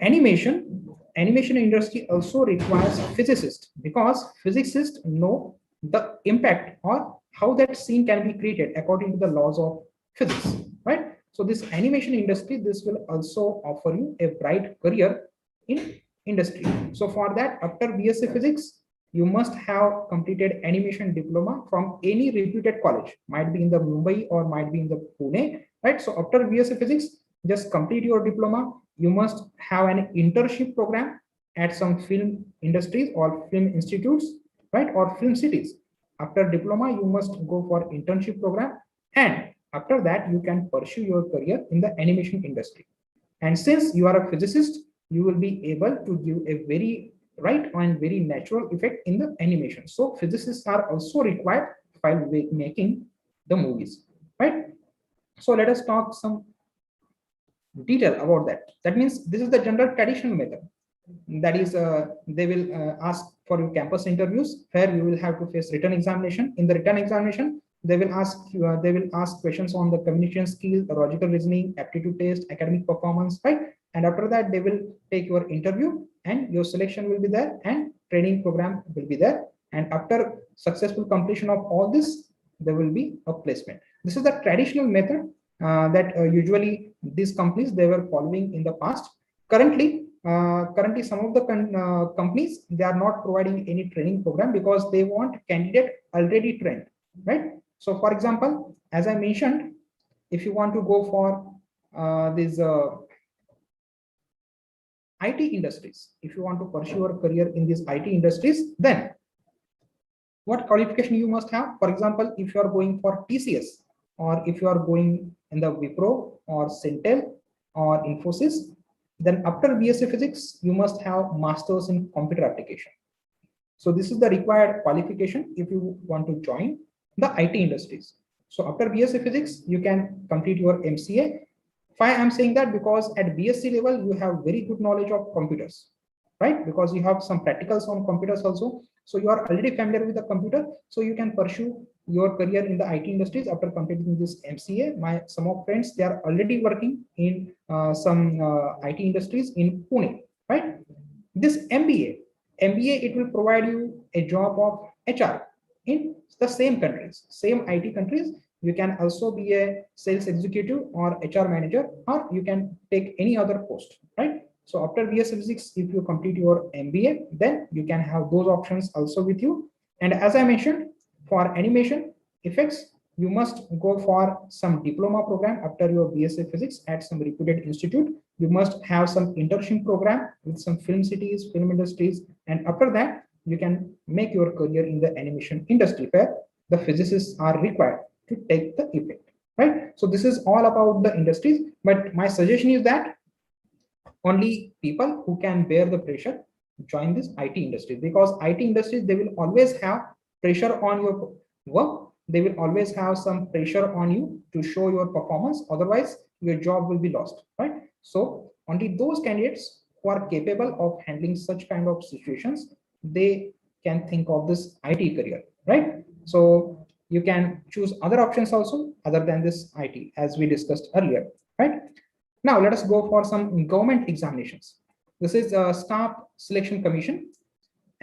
animation industry also requires physicists, because physicists know the impact or how that scene can be created according to the laws of physics, right? So this animation industry, this will also offer you a bright career in industry. So for that, after BSc physics, you must have completed animation diploma from any reputed college, might be in the Mumbai or might be in the Pune, right? So after BSc physics, just complete your diploma. You must have an internship program at some film industries or film institutes, right, or film cities. After diploma, you must go for internship program, and after that, you can pursue your career in the animation industry. And since you are a physicist, you will be able to give a very right and very natural effect in the animation. So physicists are also required while making the movies, right? So let us talk some detail about that. That means this is the general traditional method. That is, they will ask for your campus interviews, where you will have to face written examination. In the written examination, they will ask you, they will ask questions on the communication skills, logical reasoning, aptitude test, academic performance, right? And after that, they will take your interview, and your selection will be there, and training program will be there. And after successful completion of all this, there will be a placement. This is the traditional method that usually these companies, they were following in the past. Currently, currently some of the companies, they are not providing any training program because they want candidate already trained, right? So for example, as I mentioned, if you want to go for these IT industries, if you want to pursue your career in these IT industries, then what qualification you must have? For example, if you are going for TCS, or if you are going in the Wipro or Centel or Infosys, then after BSc Physics, you must have masters in computer application. So this is the required qualification if you want to join the IT industries. So after BSc Physics, you can complete your MCA. Why I'm saying that? Because at BSc level, you have very good knowledge of computers, right? Because you have some practicals on computers also. So you are already familiar with the computer. So you can pursue your career in the IT industries after completing this MCA. Some of friends, they are already working in some IT industries in Pune, right? This MBA, it will provide you a job of HR in the same countries, same IT countries. You can also be a sales executive or HR manager, or you can take any other post, right? So after BSc Physics, if you complete your MBA, then you can have those options also with you. And as I mentioned, for animation effects, you must go for some diploma program after your BSc Physics at some reputed institute. You must have some internship program with some film cities, film industries, and after that, you can make your career in the animation industry where the physicists are required to take the effect, right? So this is all about the industries, but my suggestion is that only people who can bear the pressure join this IT industry, because IT industries, they will always have pressure on your work. They will always have some pressure on you to show your performance. Otherwise, your job will be lost, right? So only those candidates who are capable of handling such kind of situations, they can think of this IT career, right? So you can choose other options also other than this IT, as we discussed earlier, right? Now let us go for some government examinations. This is a staff selection commission,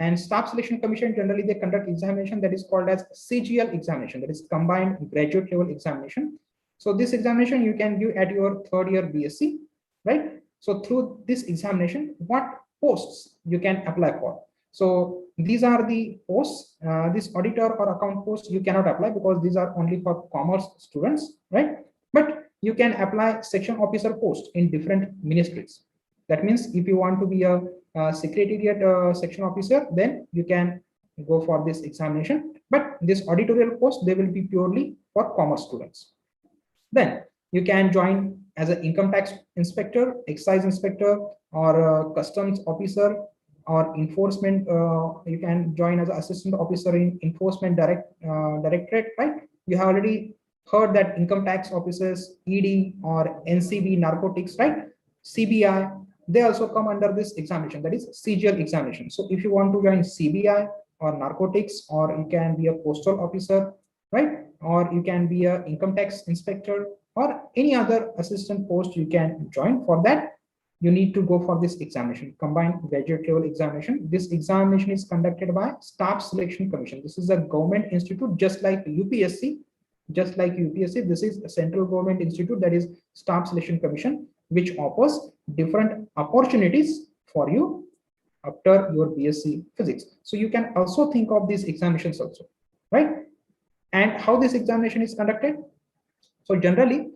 and staff selection commission, generally they conduct examination that is called as CGL examination, that is combined graduate level examination. So this examination you can give at your third year BSc, right? So through this examination, what posts you can apply for? So these are the posts. This auditor or account post you cannot apply because these are only for commerce students, right? But you can apply section officer post in different ministries. That means if you want to be a secretariat section officer, then you can go for this examination. But this auditorial post, they will be purely for commerce students. Then you can join as an income tax inspector, excise inspector, or customs officer, or enforcement. You can join as an assistant officer in enforcement directorate, right? You have already heard that income tax officers, ED or NCB narcotics, right? CBI, they also come under this examination, that is CGL examination. So if you want to join CBI or narcotics, or you can be a postal officer, right? Or you can be a income tax inspector or any other assistant post you can join. For that, you need to go for this examination, combined graduate level examination. This examination is conducted by Staff Selection Commission. This is a government institute, just like UPSC. Just like UPSC, this is a central government institute, that is Staff Selection Commission, which offers different opportunities for you after your BSc Physics. So you can also think of these examinations also, right? And how this examination is conducted? So generally,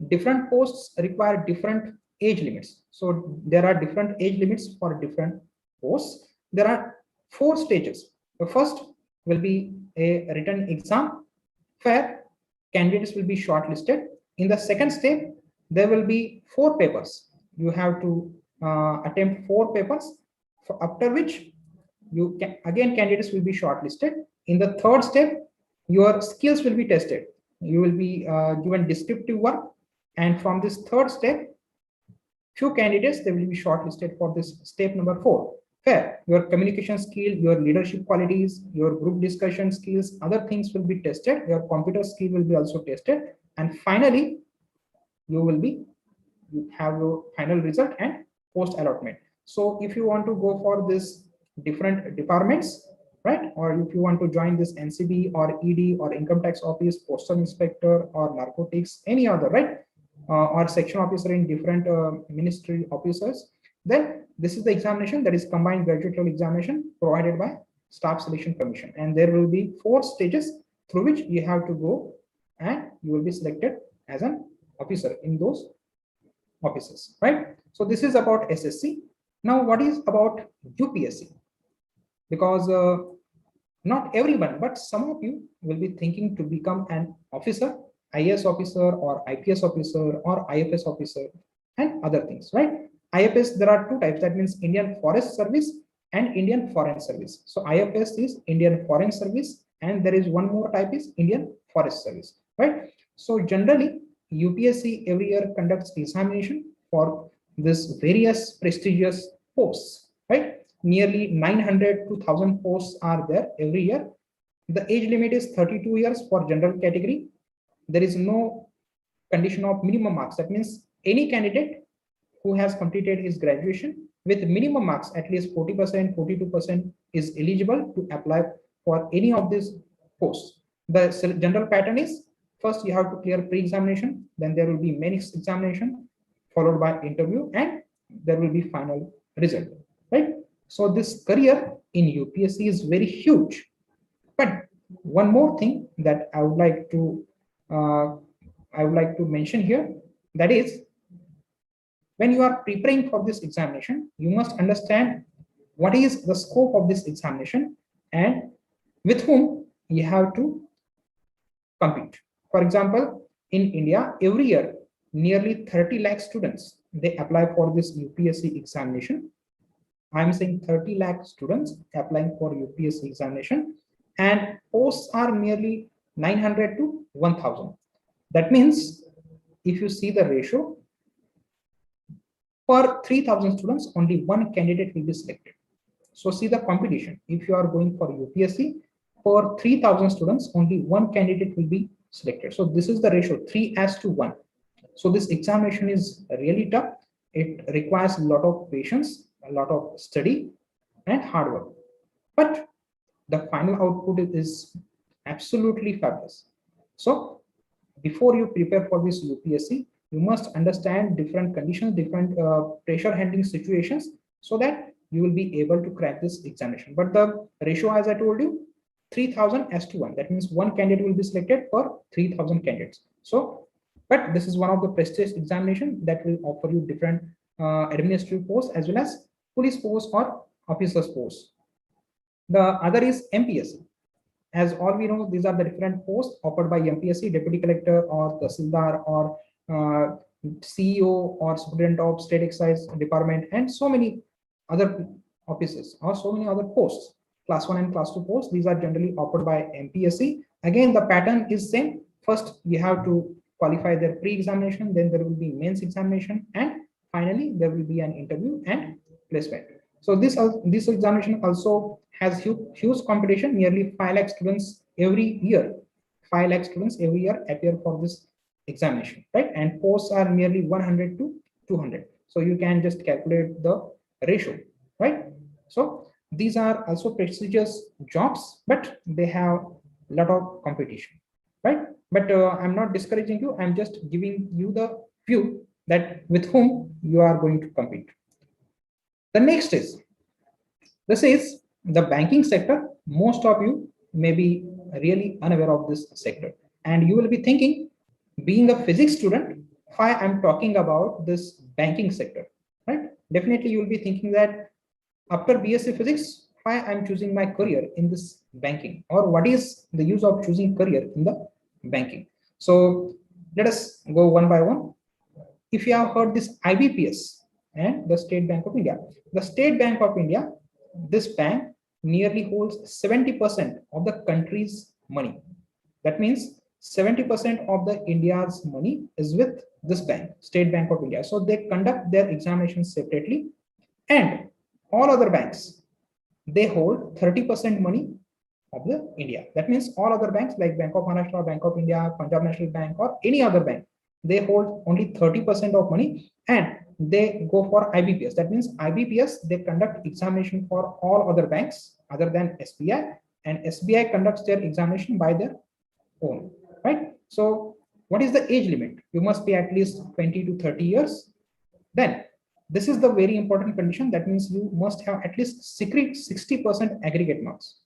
different posts require different age limits. So there are different age limits for different posts. There are 4 stages. The first will be a written exam where candidates will be shortlisted. In the second step, there will be 4 papers. You have to attempt 4 papers, after which you can, again, candidates will be shortlisted. In the third step, your skills will be tested. You will be given descriptive work, and from this third step, few candidates, they will be shortlisted for this step number 4, where your communication skill, your leadership qualities, your group discussion skills, other things will be tested. Your computer skill will be also tested, and finally you have your final result and post allotment. So if you want to go for this different departments, right, or if you want to join this NCB or ED or income tax office, postal inspector or narcotics, any other, right, or section officer in different ministry officers, Then this is the examination, that is combined graduate level examination provided by Staff Selection Commission, and there will be 4 stages through which you have to go, and you will be selected as an officer in those offices, right? So this is about SSC. Now what is about UPSC? Because not everyone, but some of you will be thinking to become an officer, IAS officer or IPS officer or IFS officer and other things, right? IFS, there are 2 types, that means Indian Forest Service and Indian Foreign Service. So IFS is Indian Foreign Service, and there is one more type is Indian Forest Service, right? So generally UPSC every year conducts examination for this various prestigious posts, right? Nearly 900 to 1000 posts are there every year. The age limit is 32 years for general category. There is no condition of minimum marks. That means any candidate who has completed his graduation with minimum marks, at least 40%, 42% is eligible to apply for any of these posts. The general pattern is first you have to clear pre-examination, then there will be main examination followed by interview, and there will be final result, right? So this career in UPSC is very huge. But one more thing that I would like to mention here, that is, when you are preparing for this examination, you must understand what is the scope of this examination and with whom you have to compete. For example, in India, every year, nearly 30 lakh students, they apply for this UPSC examination. I'm saying 30 lakh students applying for UPSC examination, and posts are nearly 900 to 1000. That means if you see the ratio, per 3000 students, only one candidate will be selected. So see the competition. If you are going for UPSC, per 3000 students, only one candidate will be selected. So this is the ratio, 3:1. So this examination is really tough. It requires a lot of patience, a lot of study and hard work. But the final output is absolutely fabulous. So before you prepare for this UPSC, you must understand different conditions, different pressure handling situations, so that you will be able to crack this examination. But the ratio, as I told you, 3:1. That means one candidate will be selected for 3000 candidates. So, but this is one of the prestigious examination that will offer you different administrative posts as well as police posts or officers posts. The other is MPSC. As all we know, these are the different posts offered by MPSC, Deputy Collector or Tahsildar or CEO or Superintendent of State Excise Department, and so many other offices or so many other posts. Class 1 and Class 2 posts, these are generally offered by MPSC. Again, the pattern is same. First, you have to qualify their pre-examination, then there will be mains examination, and finally, there will be an interview and placement. So this examination also has huge competition. Nearly 5 lakh students every year. 5 lakh students every year appear for this examination, right? And posts are nearly 100 to 200. So you can just calculate the ratio, right? So these are also prestigious jobs, but they have a lot of competition, right? But I'm not discouraging you. I'm just giving you the view that with whom you are going to compete. The next is, this is the banking sector. Most of you may be really unaware of this sector, and you will be thinking, being a physics student, why I'm talking about this banking sector, right? Definitely you will be thinking that after BSc Physics, why I'm choosing my career in this banking, or what is the use of choosing career in the banking. So let us go one by one. If you have heard this IBPS and the State Bank of India, the State Bank of India, this bank nearly holds 70% of the country's money. That means 70% of the India's money is with this bank, State Bank of India. So they conduct their examinations separately, and all other banks, they hold 30% money of the India. That means all other banks like Bank of Maharashtra, Bank of India, Punjab National Bank, or any other bank, they hold only 30% of money, and they go for IBPS. That means IBPS, they conduct examination for all other banks other than SBI, and SBI conducts their examination by their own, right? So what is the age limit? You must be at least 20 to 30 years. Then This is the very important condition. That means you must have at least 60% aggregate marks.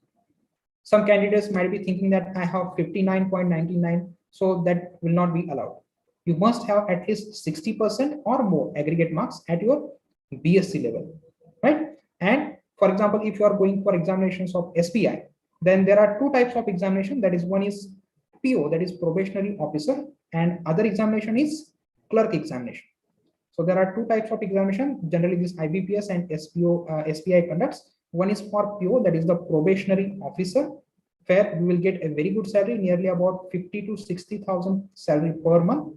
Some candidates might be thinking that I have 59.99, so that will not be allowed. You must have at least 60% or more aggregate marks at your BSc level, right? And for example, if you are going for examinations of SPI, then there are two types of examination. That is, one is PO, that is probationary officer, and other examination is clerk examination. So there are two types of examination. Generally, this IBPS and SPI conducts. One is for PO, that is the probationary officer, where you will get a very good salary, nearly about 50 to 60,000 salary per month,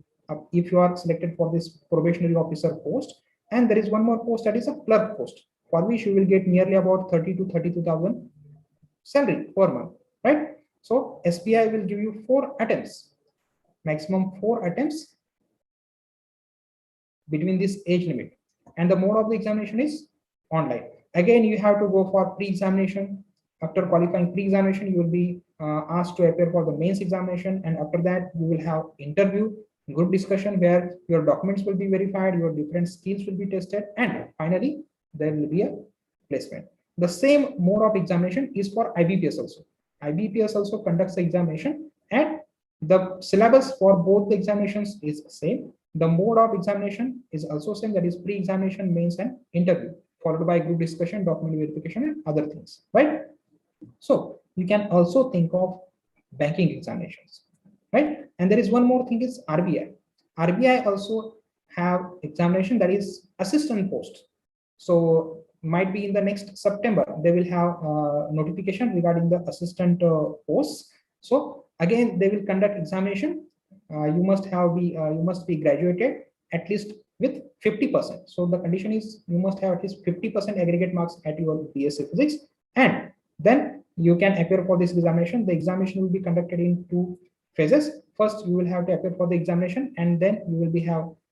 if you are selected for this probationary officer post. And there is one more post, that is a clerk post, for which you will get nearly about 30 to 32,000 salary per month, right? So SPI will give you 4 attempts, maximum 4 attempts between this age limit, and the mode of the examination is online. Again, you have to go for pre-examination. After qualifying pre-examination, you will be asked to appear for the mains examination, and after that you will have interview, group discussion, where your documents will be verified, your different skills will be tested, and finally there will be a placement. The same mode of examination is for IBPS also. IBPS also conducts the examination, and the syllabus for both the examinations is same. The mode of examination is also same, that is pre-examination, mains, and interview, followed by group discussion, document verification, and other things, right? So you can also think of banking examinations, right? And there is one more thing, is RBI. RBI also have examination, that is assistant post. So might be in the next September, they will have notification regarding the assistant posts. So again, they will conduct examination. You must be graduated at least with 50%. So the condition is you must have at least 50% aggregate marks at your BSc Physics, and then you can appear for this examination. The examination will be conducted in 2 phases. First, you will have to appear for the examination, and then you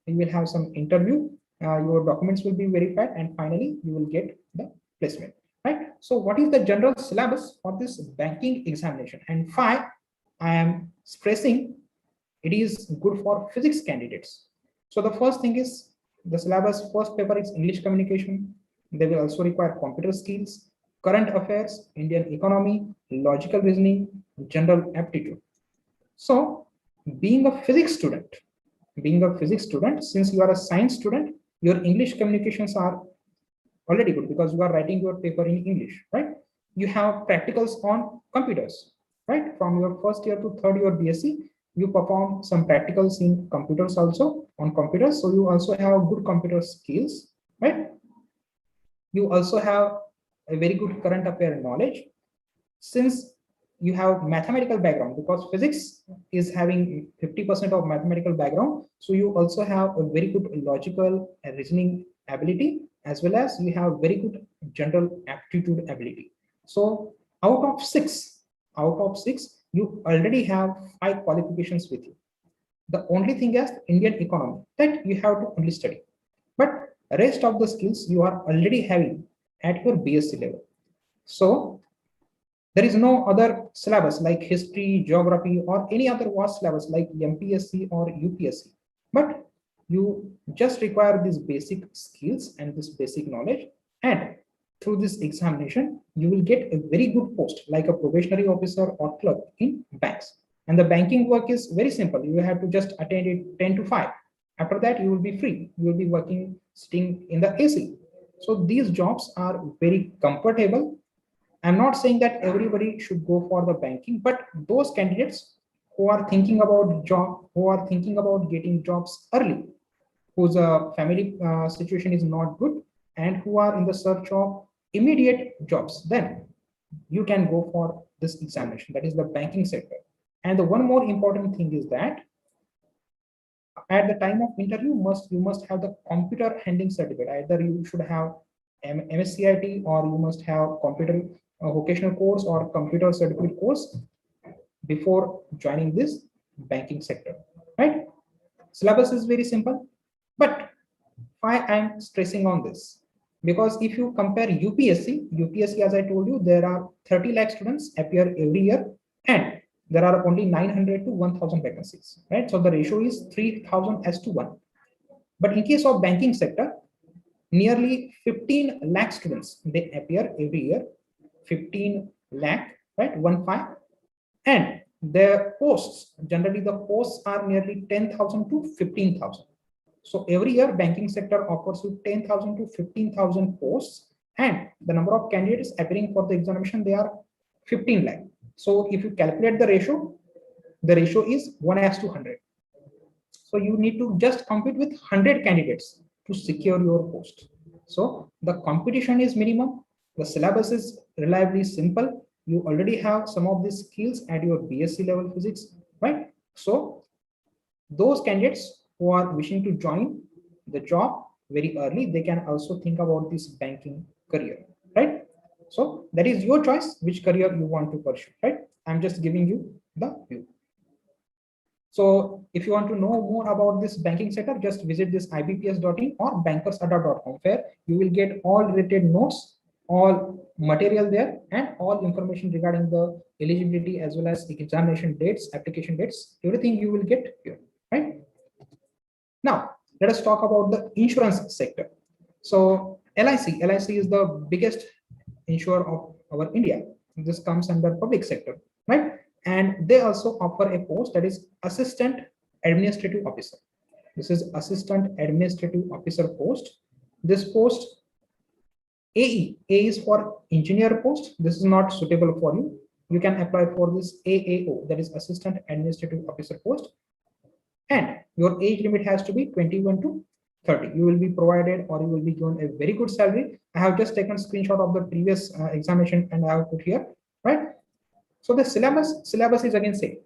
will have some interview. Your documents will be verified, and finally you will get the placement, right? So what is the general syllabus for this banking examination, and why I am stressing it is good for physics candidates? So the first thing is the syllabus. First paper is English communication. They will also require computer skills, current affairs, Indian economy, logical reasoning, general aptitude. So being a physics student, since you are a science student, your English communications are already good because you are writing your paper in English, right? You have practicals on computers, right? From your first year to third year BSc, you perform some practicals in computers also, on computers. So you also have good computer skills, right? You also have a very good current affair knowledge. Since you have mathematical background, because physics is having 50% of mathematical background, so you also have a very good logical and reasoning ability, as well as you have very good general aptitude ability. So out of six, you already have 5 qualifications with you. The only thing is Indian economy that you have to only study, but rest of the skills you are already having at your BSc level. So there is no other syllabus like history, geography, or any other vast syllabus like MPSC or UPSC. But you just require these basic skills and this basic knowledge. And through this examination, you will get a very good post like a probationary officer or clerk in banks. And the banking work is very simple. You have to just attend it 10 to 5. After that, you will be free. You will be working, sitting in the AC. So these jobs are very comfortable. I'm not saying that everybody should go for the banking, but those candidates who are thinking about getting jobs early, whose family situation is not good, and who are in the search of immediate jobs, then you can go for this examination, that is the banking sector. And the one more important thing is that at the time of interview, you must have the computer handling certificate. Either you should have MSCIT, or you must have computer vocational course or computer certificate course before joining this banking sector, right? Syllabus is very simple, but why I'm stressing on this? Because if you compare UPSC, as I told you, there are 30 lakh students appear every year, and there are only 900 to 1000 vacancies, right? So the ratio is 3000 as to 1. But in case of banking sector, nearly 15 lakh students, they appear every year, 15 lakh, right, 1 5. And the posts, generally the posts are nearly 10,000 to 15,000. So every year banking sector offers you 10,000 to 15,000 posts, and the number of candidates appearing for the examination, they are 15 lakh. So if you calculate the ratio is 1:100. So you need to just compete with 100 candidates to secure your post. So the competition is minimum. The syllabus is reliably simple. You already have some of these skills at your BSc level physics, right? So those candidates who are wishing to join the job very early, they can also think about this banking career, right? So that is your choice, which career you want to pursue, right? I'm just giving you the view. So if you want to know more about this banking sector, just visit this ibps.in or bankersadda.com, where you will get all related notes, all material there, and all information regarding the eligibility as well as examination dates, application dates, everything you will get here, right? Now, let us talk about the insurance sector. So LIC is the biggest insurer of our India. This comes under public sector, right? And they also offer a post that is assistant administrative officer. This is assistant administrative officer post. This post A is for engineer post. This is not suitable for you. You can apply for this AAO, that is assistant administrative officer post. And your age limit has to be 21 to 30. You will be provided, or you will be given, a very good salary. I have just taken a screenshot of the previous examination and I have put here, right? So the syllabus is again same.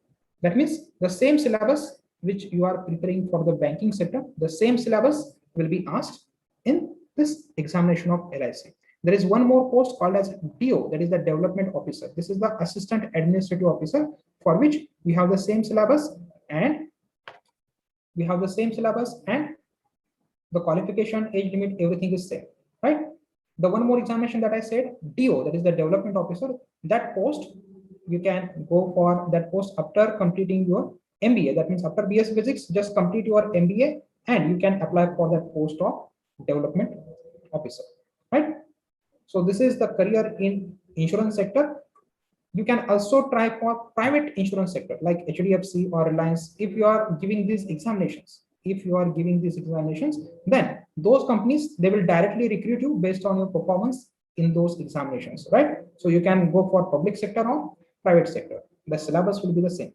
That means the same syllabus which you are preparing for the banking sector, the same syllabus will be asked in this examination of LIC. There is one more post called as DO, that is the development officer. This is the assistant administrative officer, for which we have the same syllabus and the qualification, age limit, everything is same, right? The one more examination that I said, DO, that is the development officer, that post, you can go for that post after completing your MBA. That means after BS Physics, just complete your MBA and you can apply for that post of development officer, right? So this is the career in insurance sector. You can also try for private insurance sector like HDFC or Reliance. If you are giving these examinations, then those companies, they will directly recruit you based on your performance in those examinations, right? So you can go for public sector or private sector. The syllabus will be the same.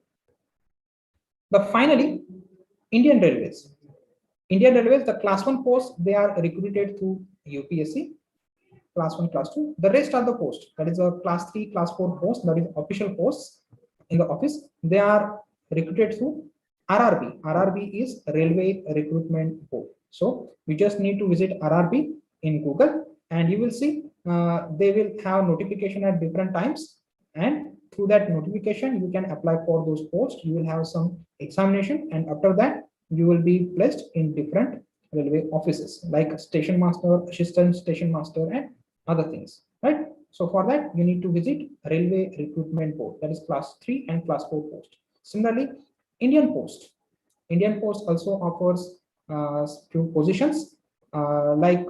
But finally, Indian Railways. The class 1 posts, they are recruited through UPSC. Class 1, class 2. The rest are the posts. That is a class 3, class 4 posts, that is official posts in the office. They are recruited through RRB. RRB is Railway Recruitment Board. So you just need to visit RRB in Google and you will see they will have notification at different times, and through that notification you can apply for those posts. You will have some examination, and after that you will be placed in different railway offices like station master, assistant station master, and other things, right? So for that you need to visit Railway Recruitment Board, that is class 3 and class 4 post. Similarly, Indian Post also offers few positions like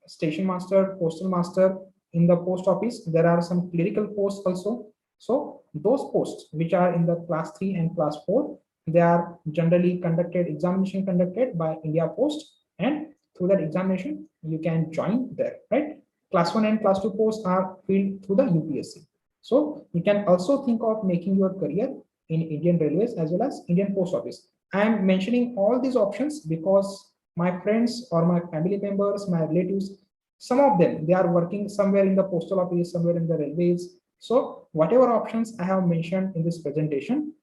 station master, postal master. In the post office there are some clerical posts also. So those posts which are in the class 3 and class 4, they are generally examination conducted by India Post, and through that examination you can join there, right? Class 1 and class 2 posts are filled through the UPSC. So you can also think of making your career in Indian Railways as well as Indian Post Office. I am mentioning all these options because my friends or my family members, my relatives, some of them, they are working somewhere in the postal office, somewhere in the railways. So whatever options I have mentioned in this presentation,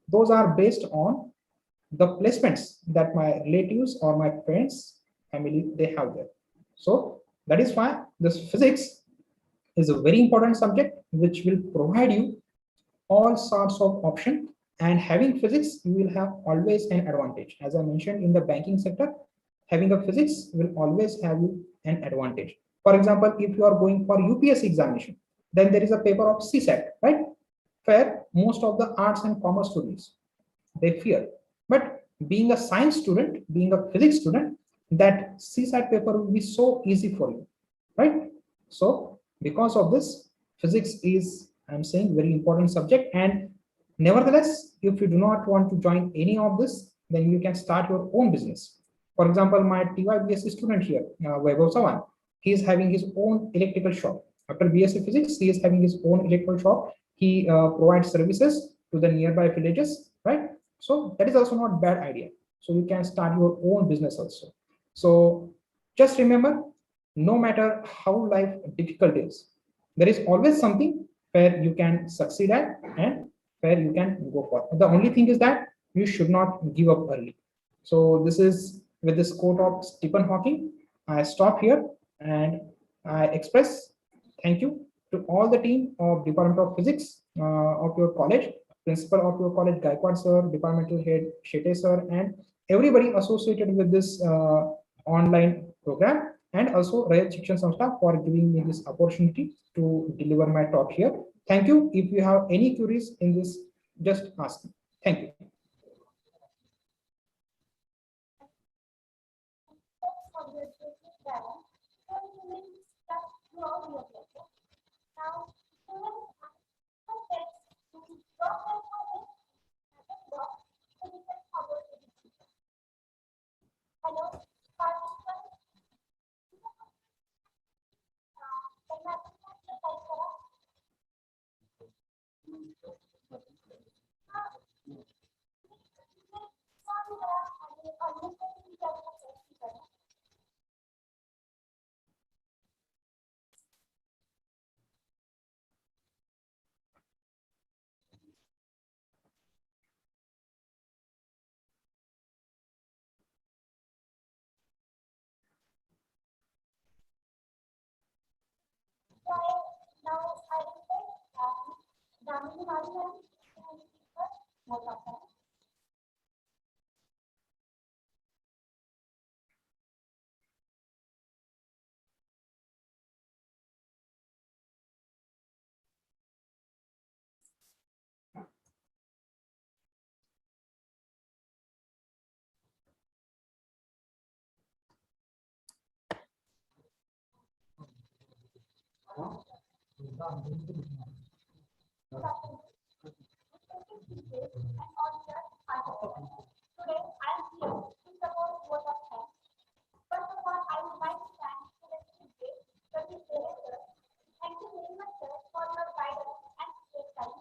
those are based on the placements that my relatives or my friends, family, they have there. So that is why this physics is a very important subject which will provide you all sorts of options, and having physics, you will have always an advantage. As I mentioned, in the banking sector, having a physics will always have you an advantage. For example, if you are going for UPSC examination, then there is a paper of CSAT, right? Where most of the arts and commerce students, they fear. But being a science student, being a physics student, that CSAT paper will be so easy for you, right? So because of this, physics is, I'm saying, very important subject. And nevertheless, if you do not want to join any of this, then you can start your own business. For example, my TYBSc student here, Vaibhav Sawan, he is having his own electrical shop. After BSc Physics, he is having his own electrical shop. He provides services to the nearby villages, right? So that is also not bad idea. So you can start your own business also. So just remember, no matter how life difficult is, there is always something where you can succeed at and where you can go for. The only thing is that you should not give up early. So this is with this quote of Stephen Hawking. I stop here and I express thank you to all the team of Department of Physics of your college, principal of your college, Gaikwad sir, departmental head, Shete sir, and everybody associated with this online program, and also Rayat Shikshan Samstha for giving me this opportunity to deliver my talk here. Thank you. If you have any queries in this, just ask me. Thank you. Now, students have text to drop their comments at the box so we can forward to the teacher. Hello, participants. Can I type for us? Now I will say Damini Mariam to speaker most of them. Today I am here to support both of them. First of all, I would like to thank Selective Day, Service Director. Thank you very much, sir, for your guidance and space time.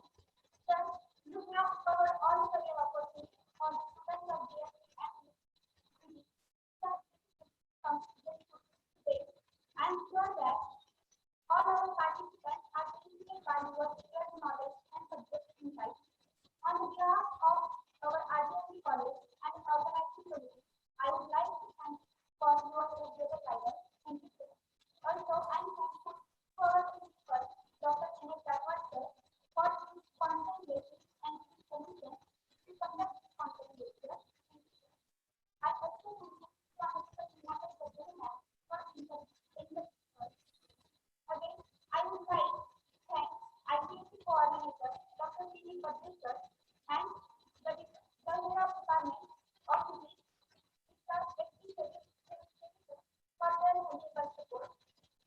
Sir, you have covered all career opportunities on students of DSC and today. I am sure that all our participants are benefited by your shared knowledge and subject insights. On behalf of our RBNB college and organizing committee, I would like to thank for your regular guidance. Thank you, sir. Also, I am thankful for our principal, Dr. N.S. Gaikwad sir, for his constant lecture and his permission to conduct this content lecture. I also thank Mr. Srinivas Sajjan for interpreting the again, I would like to thank IPC coordinator, Dr. C. Padrikar, and the Department of Physics, for their valuable support.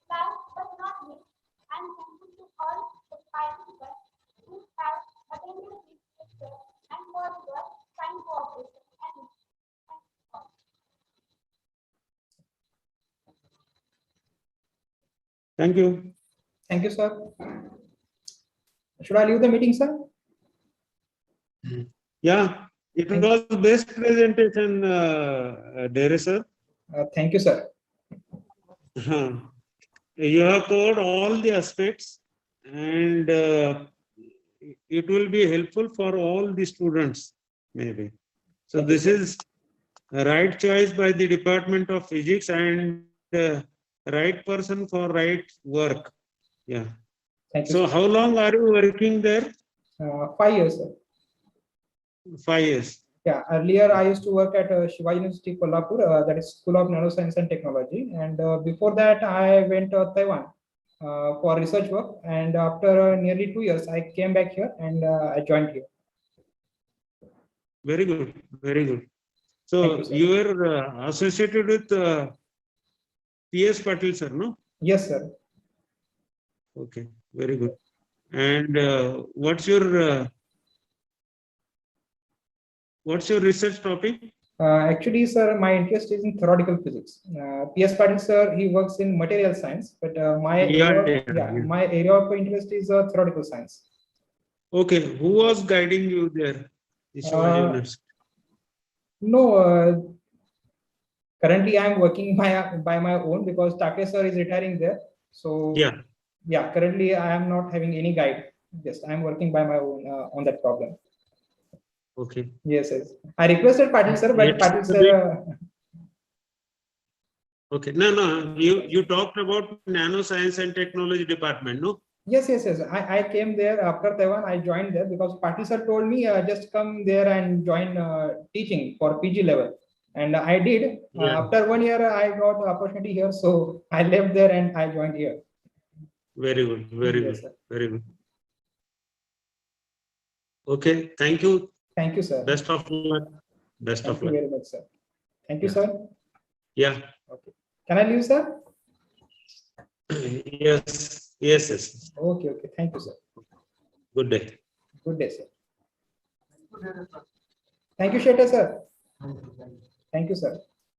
Last but not least, I am thankful to all the participants who have attended this lecture and for your kind cooperation and support. Thank you. Thank you, sir. Should I leave the meeting, sir? Yeah, it was best presentation, Dere sir. Thank you, sir. You have covered all the aspects, and it will be helpful for all the students, maybe. So Thank you, this is a right choice by the Department of Physics and right person for right work. Yeah. Thank you. So how long are you working there? 5 years, sir. 5 years. Yeah, earlier I used to work at Shiva University, Kolhapur, that is School of Nanoscience and Technology. And before that, I went to Taiwan for research work. And after nearly 2 years, I came back here and I joined here. Very good. Very good. So Thank you, sir. you were associated with P.S. Patil, sir, no? Yes, sir. Okay, very good. And what's your research topic? Actually, sir, my interest is in theoretical physics. P.S. Patil, sir, he works in material science, but my area of interest is theoretical science. Okay, who was guiding you there? Shivaji University. No, currently I am working by my own because Take sir is retiring there. So yeah, currently I am not having any guide. Yes, I am working by my own on that problem. Okay. Yes, yes. I requested Patil sir, but Patil sir. Okay, no. You talked about nanoscience and technology department, no? Yes. I came there after Taiwan. I joined there because Patil sir told me just come there and join teaching for PG level. And I did. After 1 year, I got the opportunity here. So I left there and I joined here. Very good. Very Yes, good. sir. Very good. Okay. Thank you. Thank you, sir. Best of luck. Thank you very much, sir. Thank you, Yeah. sir. Yeah. Okay. Can I leave, sir? Yes. Okay. Thank you, sir. Good day. Good day, sir. Thank you, Sheta, sir. Thank you, sir.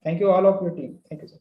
Thank you, all of your team. Thank you, sir.